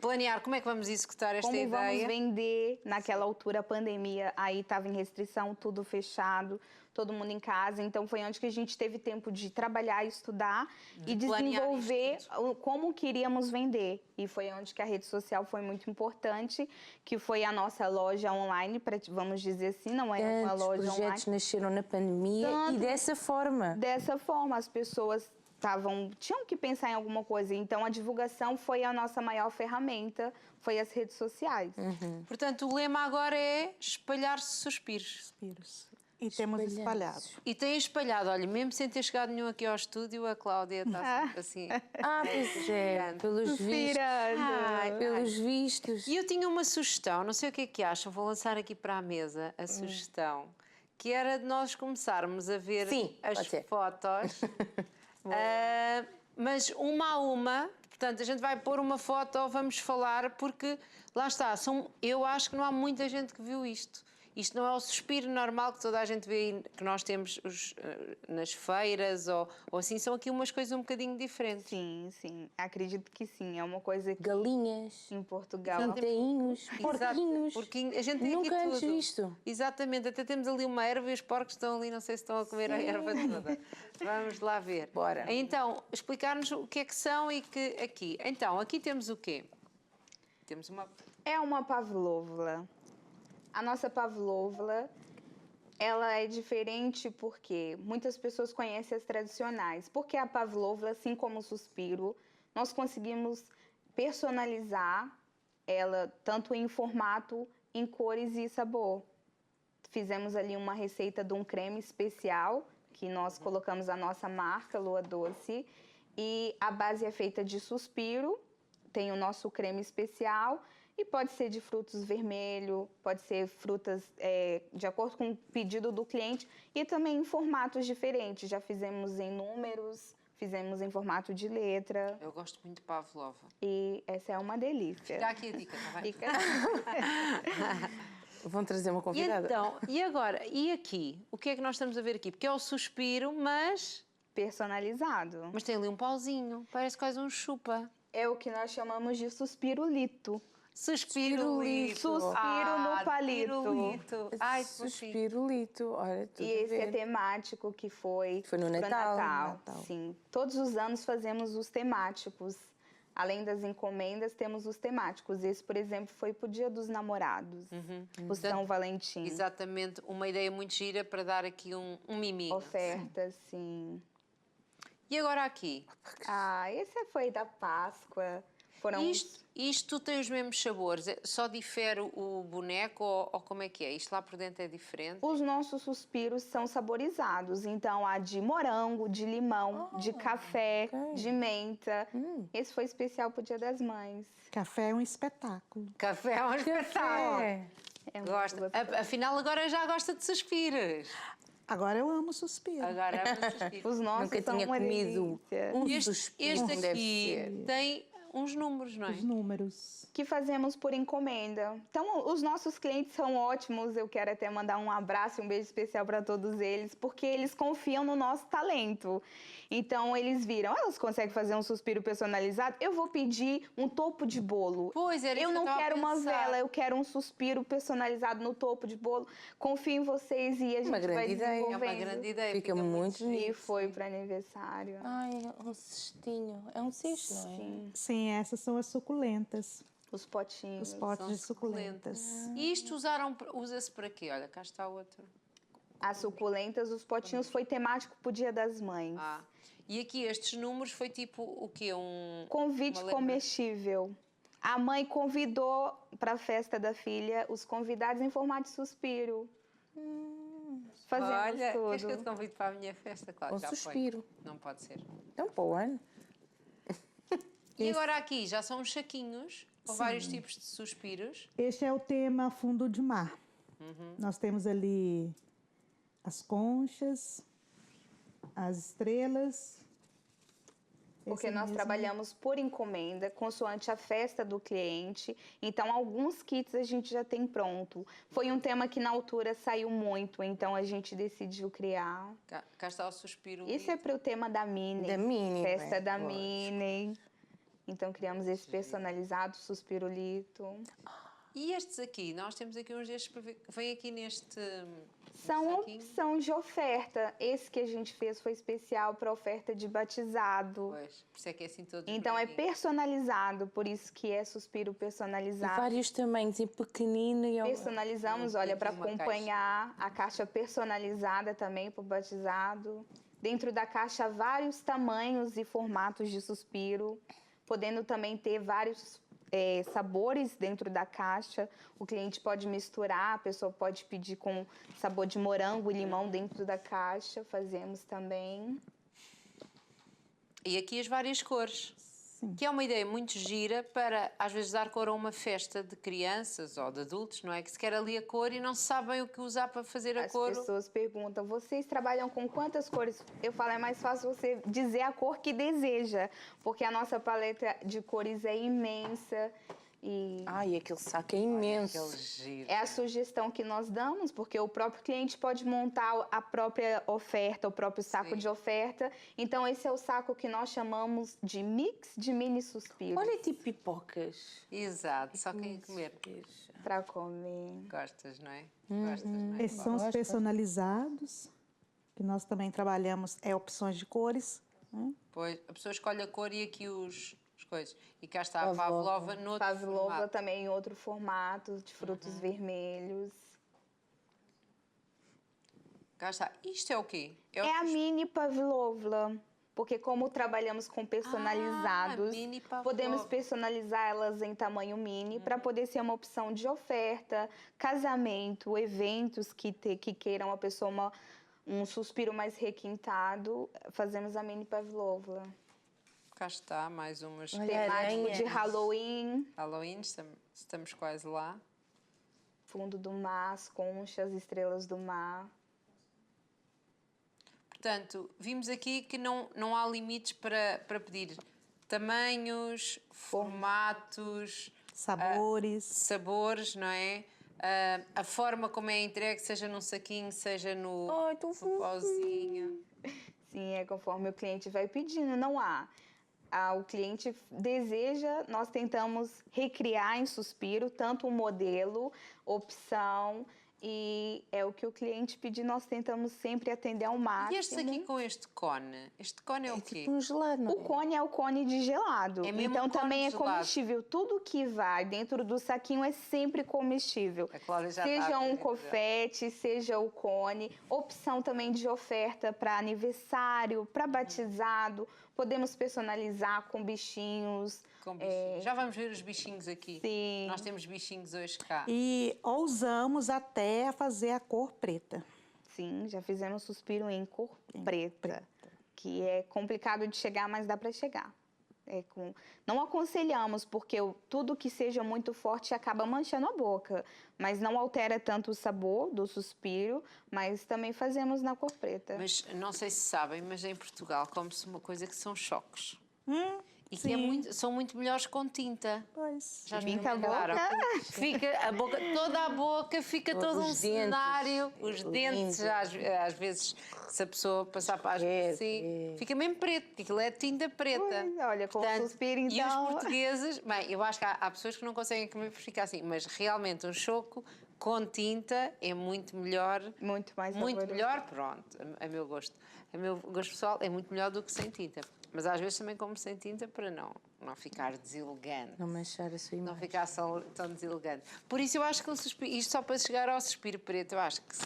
planear como é que vamos executar esta Como ideia. vamos vender, naquela altura a pandemia, aí estava em restrição, tudo fechado, todo mundo em casa, então foi onde que a gente teve tempo de trabalhar, estudar e planear desenvolver isto como queríamos vender. E foi onde que a rede social foi muito importante, que foi a nossa loja online, vamos dizer assim, não é uma Tantos loja projetos online. nasceram na pandemia e Tanto. dessa forma. Dessa forma, as pessoas tinham que pensar em alguma coisa. Então, a divulgação foi a nossa maior ferramenta, foi as redes sociais. Portanto, o lema agora é espalhar-se suspiros. Suspiros. E temos espalhado. E tem espalhado, olha, mesmo sem ter chegado nenhum aqui ao estúdio, a Cláudia está sempre assim. Pois é, pelos vistos. Suspirando. Ai, pelos vistos. E eu tinha uma sugestão, não sei o que acham, vou lançar aqui para a mesa a sugestão, que era de nós começarmos a ver Sim, as pode ser. fotos, mas uma a uma. Portanto, a gente vai pôr uma foto, vamos falar, porque lá está, eu acho que não há muita gente que viu isto. Isto não é o suspiro normal que toda a gente vê, que nós temos nas feiras ou assim, são aqui umas coisas um bocadinho diferentes. Sim, sim. Acredito que sim. É uma coisa que Galinhas, em Portugal... pintainhos, Exato, porquinhos. porquinho. A gente tem Nunca aqui antes tudo. visto. Exatamente, até temos ali uma erva e os porcos estão ali, não sei se estão a comer a erva toda. Vamos lá ver. Bora. Então, explicar-nos o que é que são e que aqui. Então, aqui temos o quê? Temos uma... É uma pavlova. A nossa pavlova, ela é diferente porque muitas pessoas conhecem as tradicionais. Porque a pavlova, assim como o suspiro, nós conseguimos personalizar ela tanto em formato, em cores e sabor. Fizemos ali uma receita de um creme especial, que nós colocamos a nossa marca, Lua Doce, e a base é feita de suspiro, tem o nosso creme especial, e pode ser de frutos vermelhos, pode ser frutas de acordo com o pedido do cliente e também em formatos diferentes. Já fizemos em números, fizemos em formato de letra. Eu gosto muito de pavlova. E essa é uma delícia. Dá aqui a dica, está bem? Fica... Vão trazer uma E convidada. então, e agora? E aqui? O que é que nós estamos a ver aqui? Porque é o suspiro, mas Personalizado. tem ali um pauzinho. Parece quase um chupa. É o que nós chamamos de suspirolito. Suspirulito. Suspiro no palito. Pirulito. Ai, Suspirolito, olha, tudo E esse a é ver. temático que foi Foi no pro Natal, Natal. Sim. Todos os anos fazemos os temáticos. Além das encomendas, temos os temáticos. Esse, por exemplo, foi pro Dia dos Namorados. O São Valentim. Exatamente, uma ideia muito gira para dar aqui um miminho. Oferta, sim. E agora aqui? Esse foi da Páscoa. Foram Isto tem os mesmos sabores, só difere o boneco ou como é que é? Isto lá por dentro é diferente? Os nossos suspiros são saborizados. Então, há de morango, de limão, de café, de menta. Esse foi especial pro Dia das Mães. Café é um espetáculo. Café é um espetáculo. É. É muito Gosta. gostoso. Afinal, agora já gosta de suspiros. Agora eu amo suspiro. Agora é para suspiros. Os nossos Nunca são tinha uma comido delícia. um suspiro, Este como deve aqui ser. tem uns números, não é? Os números. Que fazemos por encomenda. Então, os nossos clientes são ótimos. Eu quero até mandar um abraço e um beijo especial para todos eles, porque eles confiam no nosso talento. Então, eles viram, elas conseguem fazer um suspiro personalizado? Eu vou pedir um topo de bolo. Pois, era isso Eu que não estava a quero uma pensar. vela, eu quero um suspiro personalizado no topo de bolo. Confio em vocês e a gente grande vai ideia. É uma desenvolvendo. grande ideia. Fica muito E bonito. foi para aniversário. Ai, um cestinho. É um cesto, não é? Sim. Sim, essas são as suculentas. Os potinhos. Os potes São de suculentas. E isto usa-se para quê? Olha, cá está outro. As suculentas, os potinhos foi temático pro Dia das Mães. Ah, e aqui estes números foi tipo o quê? Convite comestível. A mãe convidou para a festa da filha os convidados em formato de suspiro. Fazemos Olha, tudo. queres que eu te convido para a minha festa? Claro, Um já suspiro. foi. Não pode ser. Então, para o ano. E agora aqui já são os saquinhos com vários tipos de suspiros. Este é o tema fundo de mar. Nós temos ali as conchas, as estrelas. Porque Esse nós mesmo. trabalhamos por encomenda, consoante a festa do cliente. Então, alguns kits a gente já tem pronto. Foi um tema que na altura saiu muito, então a gente decidiu criar. Cá está o suspiro. Isso é para o tema da Minnie. Da Minnie, Festa né? da Lógico. Minnie. Então, criamos esse personalizado, suspirolito. E estes aqui, nós temos aqui uns destes para ver. Vem aqui neste. São saquinho. opções de oferta. Esse que a gente fez foi especial para oferta de batizado. Pois, por isso é que é assim todo. Então é vermelhinho. personalizado, por isso que é suspiro E personalizado. vários tamanhos, e pequenino e... Personalizamos, olha, para Uma acompanhar a caixa personalizada também para o batizado. Dentro da caixa, vários tamanhos e formatos de suspiro, podendo também ter vários sabores dentro da caixa. O cliente pode misturar, a pessoa pode pedir com sabor de morango e limão dentro da caixa, fazemos também. E aqui as várias cores. Sim. Que é uma ideia muito gira para, às vezes, dar cor a uma festa de crianças ou de adultos, não é? Que se quer ali a cor e não sabem o que usar para fazer a As cor. pessoas perguntam, vocês trabalham com quantas cores? Eu falo, é mais fácil você dizer a cor que deseja, porque a nossa paleta de cores é imensa e Ai, aquele saco é imenso. Aquele giro. é a sugestão que nós damos, porque o próprio cliente pode montar a própria oferta, o próprio saco Sim. de oferta. Então, esse é o saco que nós chamamos de mix de mini suspiros. Olha, tipo pipocas. Exato, só quem comer. Para comer. Gostas, não é? Gostas, não é? Esses são os Gosto. personalizados, que nós também trabalhamos, opções de cores. Né? Pois, a pessoa escolhe a cor e aqui as coisas. E cá está a Pavlova. pavlova no outro Pavlova formato. também em outro formato, de frutos vermelhos. Cá está. Isto é o quê? É a mini pavlova, porque como trabalhamos com personalizados, mini pavlova. podemos personalizar elas em tamanho mini para poder ser uma opção de oferta, casamento, eventos que queiram a pessoa um suspiro mais requintado, fazemos a mini pavlova. Cá está, mais umas. Olha, Temático aranhas. de Halloween, Halloween, estamos quase lá. fundo do mar, as conchas, estrelas do mar. Portanto, vimos aqui que não há limites para pedir tamanhos, formatos, Sabores. não é? A forma como é entregue, seja num saquinho, seja no Ai, tão fofinho. pauzinho. Sim, é conforme o cliente vai pedindo, não há. O cliente deseja, nós tentamos recriar em suspiro tanto o modelo, opção, e é o que o cliente pedir, nós tentamos sempre atender ao máximo. E este aqui com este cone? Este cone é o quê? Tipo um gelado, não O cone é o cone de gelado, É mesmo então um cone também de é gelado. comestível. Tudo que vai dentro do saquinho é sempre comestível. A Cláudia já Seja está a um ver, confete, seja o cone. Opção também de oferta para aniversário, para batizado. Podemos personalizar com bichinhos. Com bichinhos. Já vamos ver os bichinhos aqui. Sim. Nós temos bichinhos hoje cá. E ousamos até fazer a cor preta. Sim, já fizemos suspiro em cor preta, que é complicado de chegar, mas dá para chegar. Não aconselhamos, porque tudo que seja muito forte acaba manchando a boca, mas não altera tanto o sabor do suspiro, mas também fazemos na cor preta. Mas não sei se sabem, mas em Portugal come-se uma coisa que são choques. E que sim. são muito melhores com tinta. Pois. Já Pinta a experimentaram? boca? Fica a boca, toda a boca, fica todo um Os dentes, cenário. Os os dentes, dentes. às vezes, se a pessoa passar para as assim, fica mesmo preto, porque aquilo é tinta preta. Pois, olha, com o suspiro, E os então. portugueses, bem, eu acho que há pessoas que não conseguem comer por ficar assim, mas realmente um choco com tinta é muito melhor. Muito mais Muito saboroso. melhor, pronto, a meu gosto. A meu gosto pessoal é muito melhor do que sem tinta. Mas às vezes também como sem tinta para não ficar deselegante. Não manchar a sua Não imagem. ficar tão deselegante. Por isso eu acho que isto só para chegar ao suspiro preto, eu acho que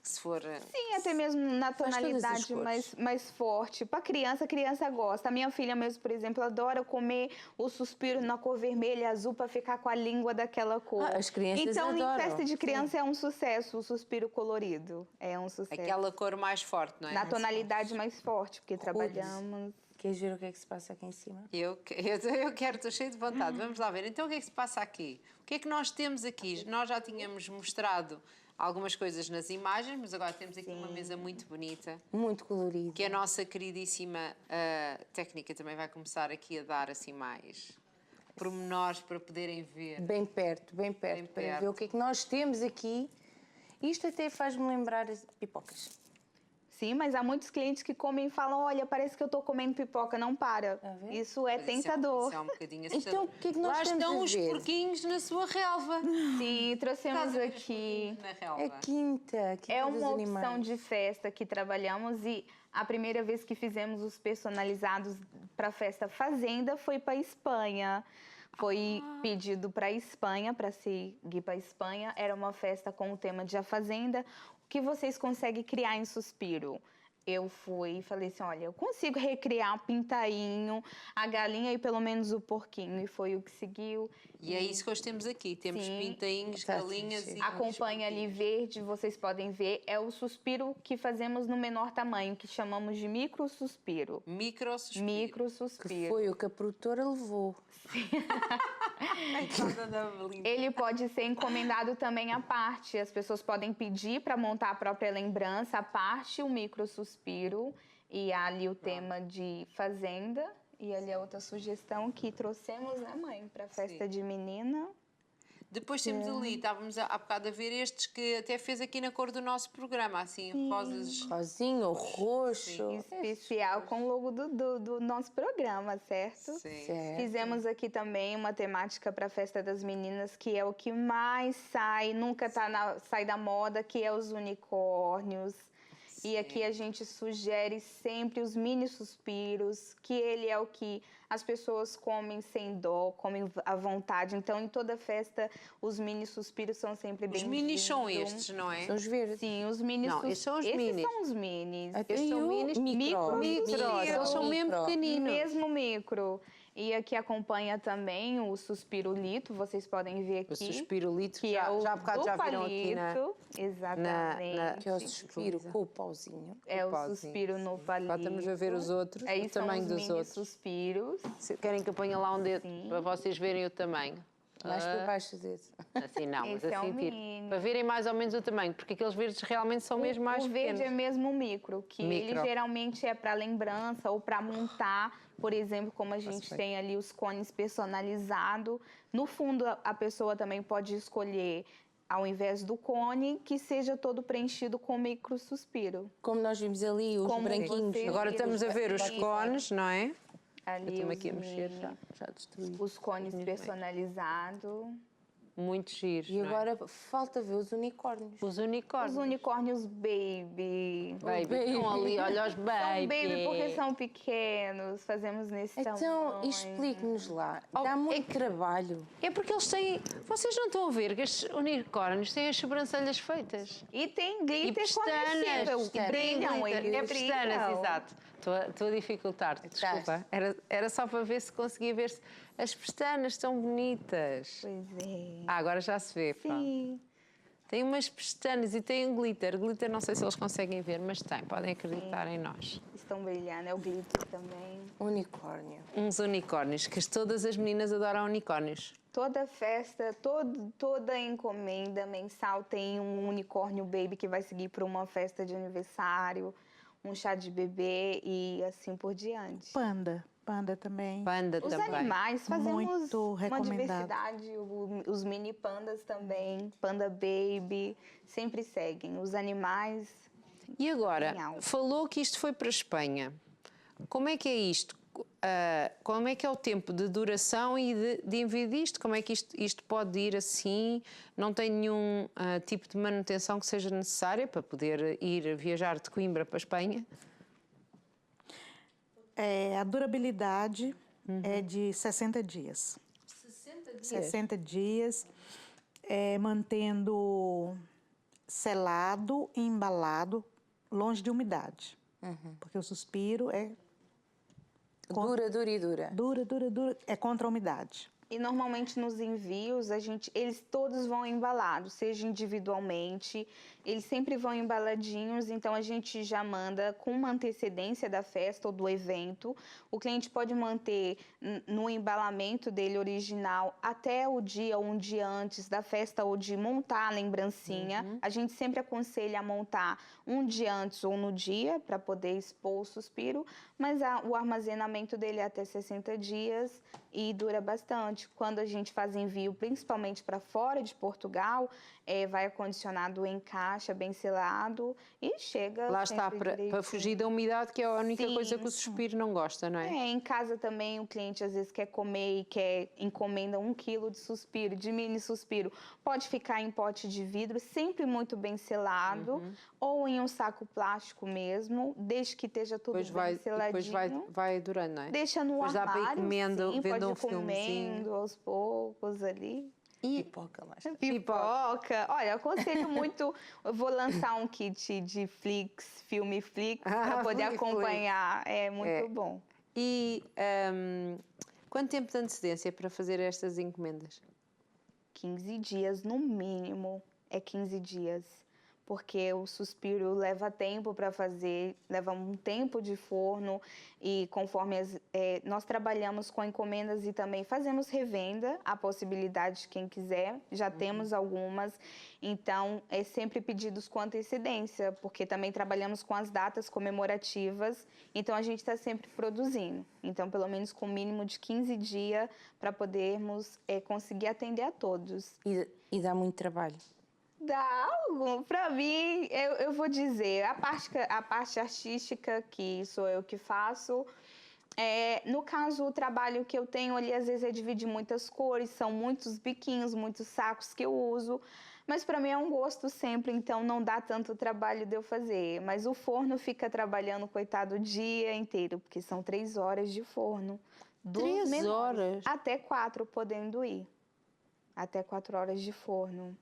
se for... Sim, até mesmo na todas as tonalidade cores. mais forte. Para criança, a criança gosta. A minha filha mesmo, por exemplo, adora comer o suspiro na cor vermelha e azul para ficar com a língua daquela cor. As crianças então, adoram. em festa de Sim. criança é um sucesso, o suspiro colorido. É um sucesso. Aquela cor mais forte, não é? Na tonalidade mais forte, porque trabalhamos... Queres ver o que é que se passa aqui em cima? Eu quero, estou cheio de vontade. Vamos lá ver. Então, o que é que se passa aqui? O que é que nós temos aqui? Nós já tínhamos mostrado algumas coisas nas imagens, mas agora temos aqui uma mesa muito bonita, Muito colorido. que a nossa queridíssima técnica também vai começar aqui a dar assim mais pormenores para poderem ver. Bem perto, para perto. ver o que é que nós temos aqui. Isto até faz-me lembrar as pipocas. Sim, mas há muitos clientes que comem e falam, olha, parece que eu estou comendo pipoca, não para. A ver? Isso é Mas tentador. Isso é um bocadinho assustador. Então, o que é que nós Lá estamos estão a os ver? porquinhos na sua relva. Sim, trouxemos Estás a ver os aqui. porquinhos na relva? É quinta É dos uma opção animais. de festa que trabalhamos e a primeira vez que fizemos os personalizados para a festa Fazenda foi para Espanha. Foi pedido para a Espanha, para seguir para a Espanha. Era uma festa com o tema de A Fazenda. O que vocês conseguem criar em Suspiro? Eu fui e falei assim, olha, eu consigo recriar o pintainho, a galinha e pelo menos o porquinho. E foi o que seguiu. E é isso que hoje temos aqui. Temos Sim. pintainhos, Tá, galinhas sim. e... Acompanha ali verde, vocês podem ver, é o suspiro que fazemos no menor tamanho, que chamamos de micro suspiro. Micro suspiro. Micro Que suspiro. foi o que a produtora levou. Ele pode ser encomendado também à parte. As pessoas podem pedir para montar a própria lembrança à parte, o micro suspiro. E há ali o tema de fazenda. E ali a outra sugestão que trouxemos, né, mãe? Para festa Sim. de menina. Depois temos ali, estávamos há bocado a ver estes que até fez aqui na cor do nosso programa, assim, rosas. Rosinho, roxo. Especial com o logo do nosso programa, certo? Sim. Certo. Fizemos aqui também uma temática para a festa das meninas, que é o que mais sai, nunca sai da moda, que é os unicórnios. E aqui a gente sugere sempre os mini suspiros, que ele é o que as pessoas comem sem dó, comem à vontade. Então, em toda festa, os mini suspiros são sempre Os bem-vindos. minis são estes, não é? São os verdes. Sim, os mini Não, esses são os Esses minis. são os minis. Até Estes são o minis, micro. Eles são mesmo Micro. pequeninos. Mesmo micro. E aqui acompanha também o suspirolito, vocês podem ver aqui. O suspirolito, que é o já há bocado já viram aqui na... palito. Exatamente. Que é o Sim, suspiro Luísa. com o pauzinho. É o pauzinho, suspiro no sim. palito. Agora estamos a ver os outros, Aí o são tamanho os dos mini outros. suspiros. Se querem que eu ponha lá um dedo Sim. para vocês verem o tamanho. Mais para baixo desse. Assim não, mas Esse é assim o tiro. mini. Para verem mais ou menos o tamanho, porque aqueles verdes realmente são mesmo mais O verde é pequenos. mesmo o micro, que ele Micro. geralmente é para lembrança ou para montar, por exemplo, como a gente bem. tem ali os cones personalizados. No fundo, a pessoa também pode escolher, ao invés do cone, que seja todo preenchido com micro suspiro. Como nós vimos ali, os Como branquinhos. você- Agora estamos a ver os Sim. cones, não é? Eu Ali estou-me os aqui a mexer mini- já destruí. Os cones Muito bem. personalizados. Muito giros, E não é? agora falta ver os unicórnios. Os unicórnios. Os unicórnios baby. Baby, estão ali, olha os São baby. baby porque são pequenos, fazemos nesse Então, tamanho. explique-nos lá. Oh, Dá é muito que- trabalho. É porque eles têm... Vocês não estão a ver que estes unicórnios têm as sobrancelhas feitas? E tem E glitter pestanas. comestível, que brilham, glitter, eles é pestanas, brilham. exato. Estou a dificultar-te, Estás. desculpa. Era só para ver se conseguia ver se as pestanas estão bonitas. Pois é. Agora já se vê, pronto. Sim. Tem umas pestanas e tem um glitter. Glitter não sei se eles conseguem ver, mas tem, podem acreditar em nós. Estão brilhando, é o glitter também. Unicórnio. Uns unicórnios, que todas as meninas adoram unicórnios. Toda festa, toda encomenda mensal tem um unicórnio baby que vai seguir para uma festa de aniversário, um chá de bebê e assim por diante. Panda também. Panda Os também. animais, fazemos Muito uma recomendado. diversidade, os mini pandas também, panda baby, sempre seguem. Os animais, E agora, Genial. falou que isto foi para a Espanha. Como é que é isto? Como é que é o tempo de duração e de envio disto? Como é que isto pode ir assim? Não tem nenhum tipo de manutenção que seja necessária para poder ir viajar de Coimbra para a Espanha? A durabilidade é de 60 dias. 60 dias? 60 dias, mantendo selado e embalado, longe de umidade. Porque o suspiro é... Dura, dura e dura. Dura, é contra a umidade. E normalmente nos envios, eles todos vão embalados, seja individualmente, eles sempre vão embaladinhos, então a gente já manda com uma antecedência da festa ou do evento. O cliente pode manter no embalamento dele original até o dia ou um dia antes da festa ou de montar a lembrancinha. A gente sempre aconselha a montar um dia antes ou no dia para poder expor o suspiro, mas o armazenamento dele é até 60 dias e dura bastante. Quando a gente faz envio, principalmente para fora de Portugal, vai acondicionado em caixa, bem selado e chega. Lá está, para fugir da umidade, que é a única coisa que o suspiro não gosta, não é? Em casa também o cliente às vezes quer comer e encomenda 1 quilo de suspiro, de mini suspiro. Pode ficar em pote de vidro, sempre muito bem selado, ou em um saco plástico mesmo, desde que esteja tudo bem seladinho. Depois vai durando, não é? Deixa no depois armário, dá para ir comendo, sim, vendo pode um ir comendo filmezinho. aos poucos ali. Pipoca, mais. Pipoca. Olha, eu aconselho muito. Eu vou lançar um kit de filme Flix, para poder acompanhar. É muito bom. E quanto tempo de antecedência para fazer estas encomendas? 15 dias, no mínimo, é 15 dias. Porque o suspiro leva tempo para fazer, leva um tempo de forno e conforme nós trabalhamos com encomendas e também fazemos revenda, a possibilidade de quem quiser, já temos algumas, então é sempre pedidos com antecedência, porque também trabalhamos com as datas comemorativas, então a gente está sempre produzindo, então pelo menos com o mínimo de 15 dias para podermos conseguir atender a todos. E dá muito trabalho. Dá algo. Para mim, eu vou dizer, a parte artística, que sou eu que faço, no caso, o trabalho que eu tenho ali, às vezes, é dividir muitas cores, são muitos biquinhos, muitos sacos que eu uso, mas para mim é um gosto sempre, então não dá tanto trabalho de eu fazer. Mas o forno fica trabalhando, coitado, o dia inteiro, porque são 3 horas de forno. 3 horas? Até 4 podendo ir. Até 4 horas de forno.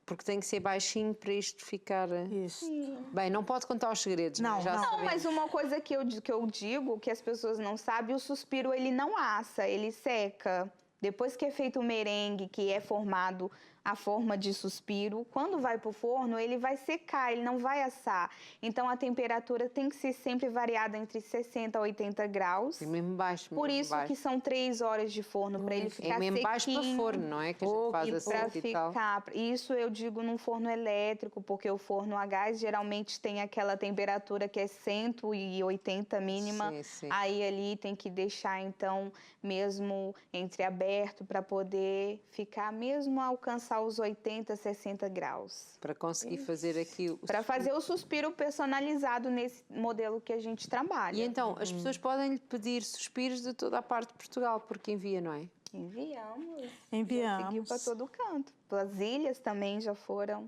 Porque tem que ser baixinho para isto ficar... Isso. Bem, não pode contar os segredos, Não, já não. sabemos. Mas uma coisa que eu digo, que as pessoas não sabem, o suspiro ele não assa, ele seca. Depois que é feito o merengue, que é formado a forma de suspiro, quando vai para o forno, ele vai secar, ele não vai assar. Então, a temperatura tem que ser sempre variada entre 60 a 80 graus. É mesmo baixo, Por mesmo isso baixo. que são 3 horas de forno, para ele ficar É mesmo sequinho. baixo para forno, não é? Que a gente faz assim e tal. Isso eu digo num forno elétrico, porque o forno a gás geralmente tem aquela temperatura que é 180 mínima. Sim, sim. Aí ali tem que deixar, então, mesmo entreaberto para poder ficar, mesmo alcançar os 80, 60 graus. Para conseguir fazer aqui o Para fazer o suspiro personalizado nesse modelo que a gente trabalha. E então, as pessoas podem lhe pedir suspiros de toda a parte de Portugal, porque envia, não é? Enviamos. Enviamos. Já seguiu para todo canto. Para as ilhas também já foram.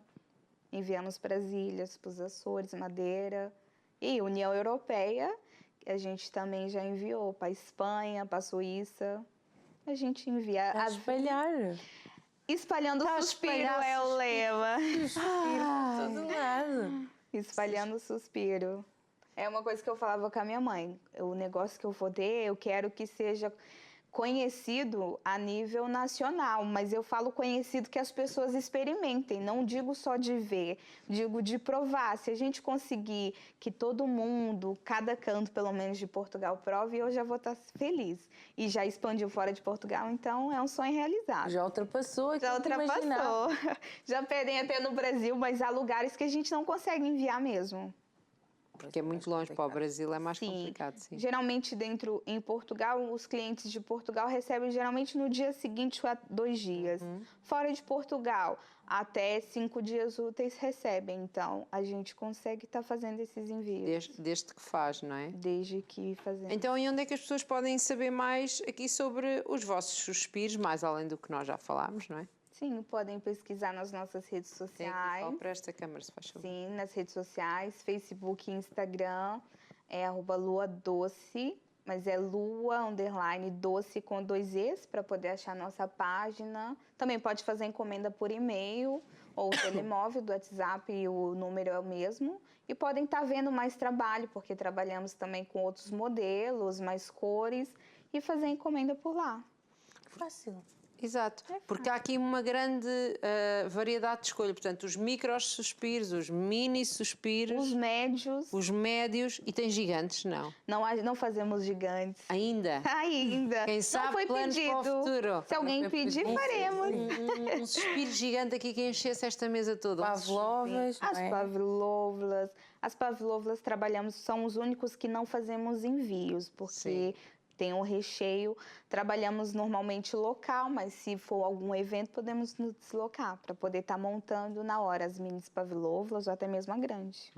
Enviamos para as ilhas, para os Açores, Madeira. E União Europeia, a gente também já enviou para a Espanha, para a Suíça. A gente envia. A espalhar. Espalhando o suspiro é o lema. Todo lado. Espalhando o suspiro. É uma coisa que eu falava com a minha mãe. O negócio que eu vou ter, eu quero que seja conhecido a nível nacional, mas eu falo conhecido que as pessoas experimentem, não digo só de ver, digo de provar. Se a gente conseguir que todo mundo, cada canto pelo menos de Portugal prove, eu já vou estar feliz. E já expandiu fora de Portugal, então é um sonho realizado. Já ultrapassou aquilo Já que imaginava. ultrapassou. Já pedem até no Brasil, mas há lugares que a gente não consegue enviar mesmo. Porque é muito longe para o Brasil, é mais Sim. complicado, sim. Geralmente, em Portugal, os clientes de Portugal recebem geralmente no dia seguinte a 2 dias. Fora de Portugal, até 5 dias úteis recebem. Então, a gente consegue estar fazendo esses envios. Desde que faz, não é? Desde que fazemos. Então, e onde é que as pessoas podem saber mais aqui sobre os vossos suspiros, mais além do que nós já falámos, não é? Sim, podem pesquisar nas nossas redes Tem aqui, sociais. fala para esta câmara, se faz favor. Sim, nas redes sociais, Facebook e Instagram. é @luadoce, mas é lua_doce com 2 Es, para poder achar nossa página. Também pode fazer encomenda por e-mail ou telemóvel do WhatsApp, e o número é o mesmo. E podem estar vendo mais trabalho, porque trabalhamos também com outros modelos, mais cores, e fazer encomenda por lá. Fácil. Exato, porque há aqui uma grande variedade de escolha. Portanto, os micros suspiros, os mini suspiros, Os médios e tem gigantes, não? não fazemos gigantes. Ainda? Ainda. Quem sabe não foi planos pedido. para o futuro. Se alguém pedir, faremos. Um suspiro gigante aqui que enchesse esta mesa toda. Pavlovas, não As é? pavlovas. As pavlovas trabalhamos, são os únicos que não fazemos envios, porque tem um recheio. Trabalhamos normalmente local, mas se for algum evento, podemos nos deslocar para poder estar montando na hora as mini pavlovas ou até mesmo a grande.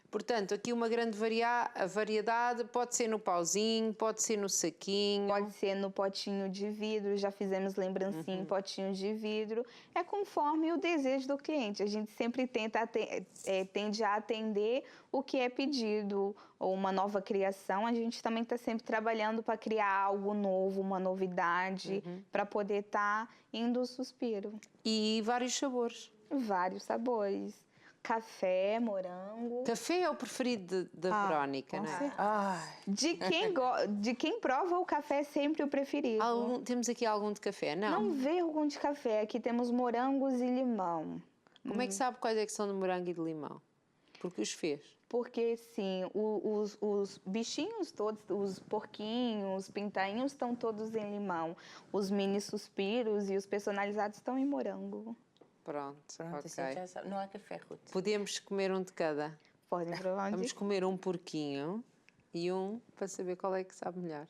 Portanto, aqui uma grande variedade, pode ser no pauzinho, pode ser no saquinho. Pode ser no potinho de vidro, já fizemos lembrancinha em potinho de vidro. É conforme o desejo do cliente. A gente sempre tende a atender o que é pedido, ou uma nova criação. A gente também está sempre trabalhando para criar algo novo, uma novidade, para poder estar indo o suspiro. E vários sabores. Vários sabores. Café, morango. Café é o preferido da Verónica, não é? Ai, De quem prova, o café é sempre o preferido. Temos aqui algum de café? Não vê algum de café. Aqui temos morangos e limão. Como é que sabe quais é que são de morango e de limão? Porque os fez. Porque, sim, os bichinhos todos, os porquinhos, os pintainhos estão todos em limão. Os mini suspiros e os personalizados estão em morango. Pronto, assim ok. já sabe. Não há café, Ruth. Podemos comer um de cada. Podem provar. Vamos comer um porquinho e um para saber qual é que sabe melhor.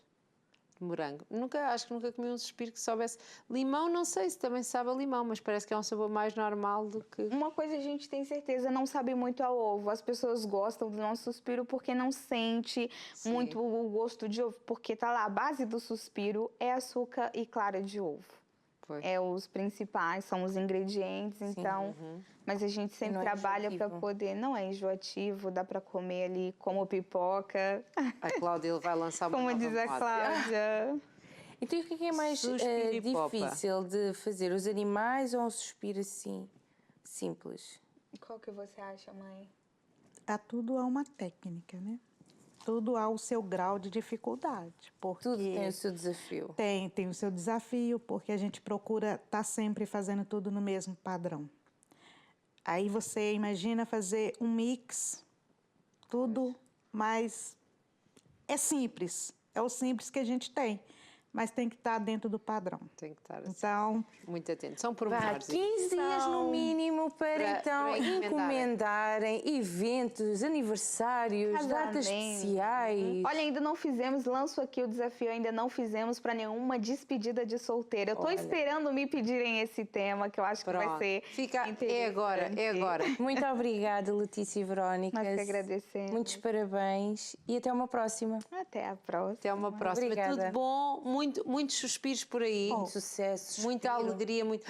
De morango. Acho que nunca comi um suspiro que soubesse. Limão, não sei se também sabe a limão, mas parece que é um sabor mais normal do que... Uma coisa a gente tem certeza, não sabe muito a ovo. As pessoas gostam do nosso suspiro porque não sente muito o gosto de ovo. Porque tá lá, a base do suspiro é açúcar e clara de ovo. Pois. É os principais, são os ingredientes, então... Mas a gente sempre trabalha para poder... Não é enjoativo, dá para comer ali como pipoca. A Cláudia vai lançar uma Como nova diz a moda. Cláudia. Então, o que é mais Suspiro e popa. difícil de fazer? Os animais ou um suspiro assim, simples? Qual que você acha, mãe? Tudo há uma técnica, né? Tudo há o seu grau de dificuldade. Porque Tudo tem o seu desafio. Tem o seu desafio, porque a gente procura estar sempre fazendo tudo no mesmo padrão. Aí você imagina fazer um mix, tudo, mas é simples. É o simples que a gente tem, mas tem que estar dentro do padrão. Tem que estar assim, Então, muito atento. São Vá, pormenores. 15 dias no mínimo para então encomendarem eventos, aniversários, datas especiais. Olha, ainda não fizemos, lanço aqui o desafio, ainda não fizemos para nenhuma despedida de solteira. Eu tô esperando me pedirem esse tema, que eu acho que vai ser É agora, é agora. Muito obrigada, Letícia e Verónica. Nós que agradecemos. Muitos parabéns e até uma próxima. Até a próxima. Até uma próxima. Obrigada. Tudo bom, muitos suspiros por aí. Muito sucesso. Muita suspiro. alegria, muito...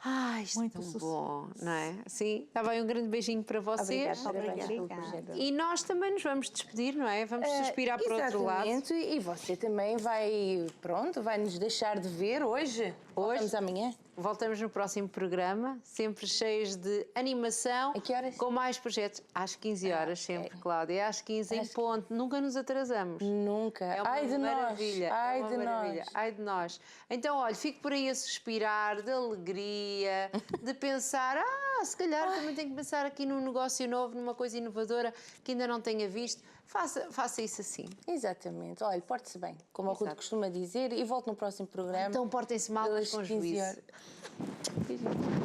Ai, isto é Muito tão sucesso. bom, não é? Sim, está bem, um grande beijinho para vocês. Obrigada, parabéns pelo Obrigada. projeto. E nós também nos vamos despedir, não é? Vamos suspirar para o outro lado. Exatamente, e você também vai nos deixar de ver hoje. Voltamos amanhã. Voltamos no próximo programa, sempre cheios de animação. A que horas? Com mais projetos. Às 15 horas, sempre, Cláudia. Às 15 em ponto. Nunca nos atrasamos. Nunca. É uma Ai de maravilha. nós. Ai é uma de maravilha. nós. Ai de nós. Então, olha, fico por aí a suspirar de alegria, de pensar, se calhar também tenho que pensar aqui num negócio novo, numa coisa inovadora que ainda não tenha visto. Faça isso assim. Exatamente. Olha, porte-se bem, como o Ruth costuma dizer, e volte no próximo programa. Então portem-se mal, mas pelas com 15 juízo. horas. Beijinho.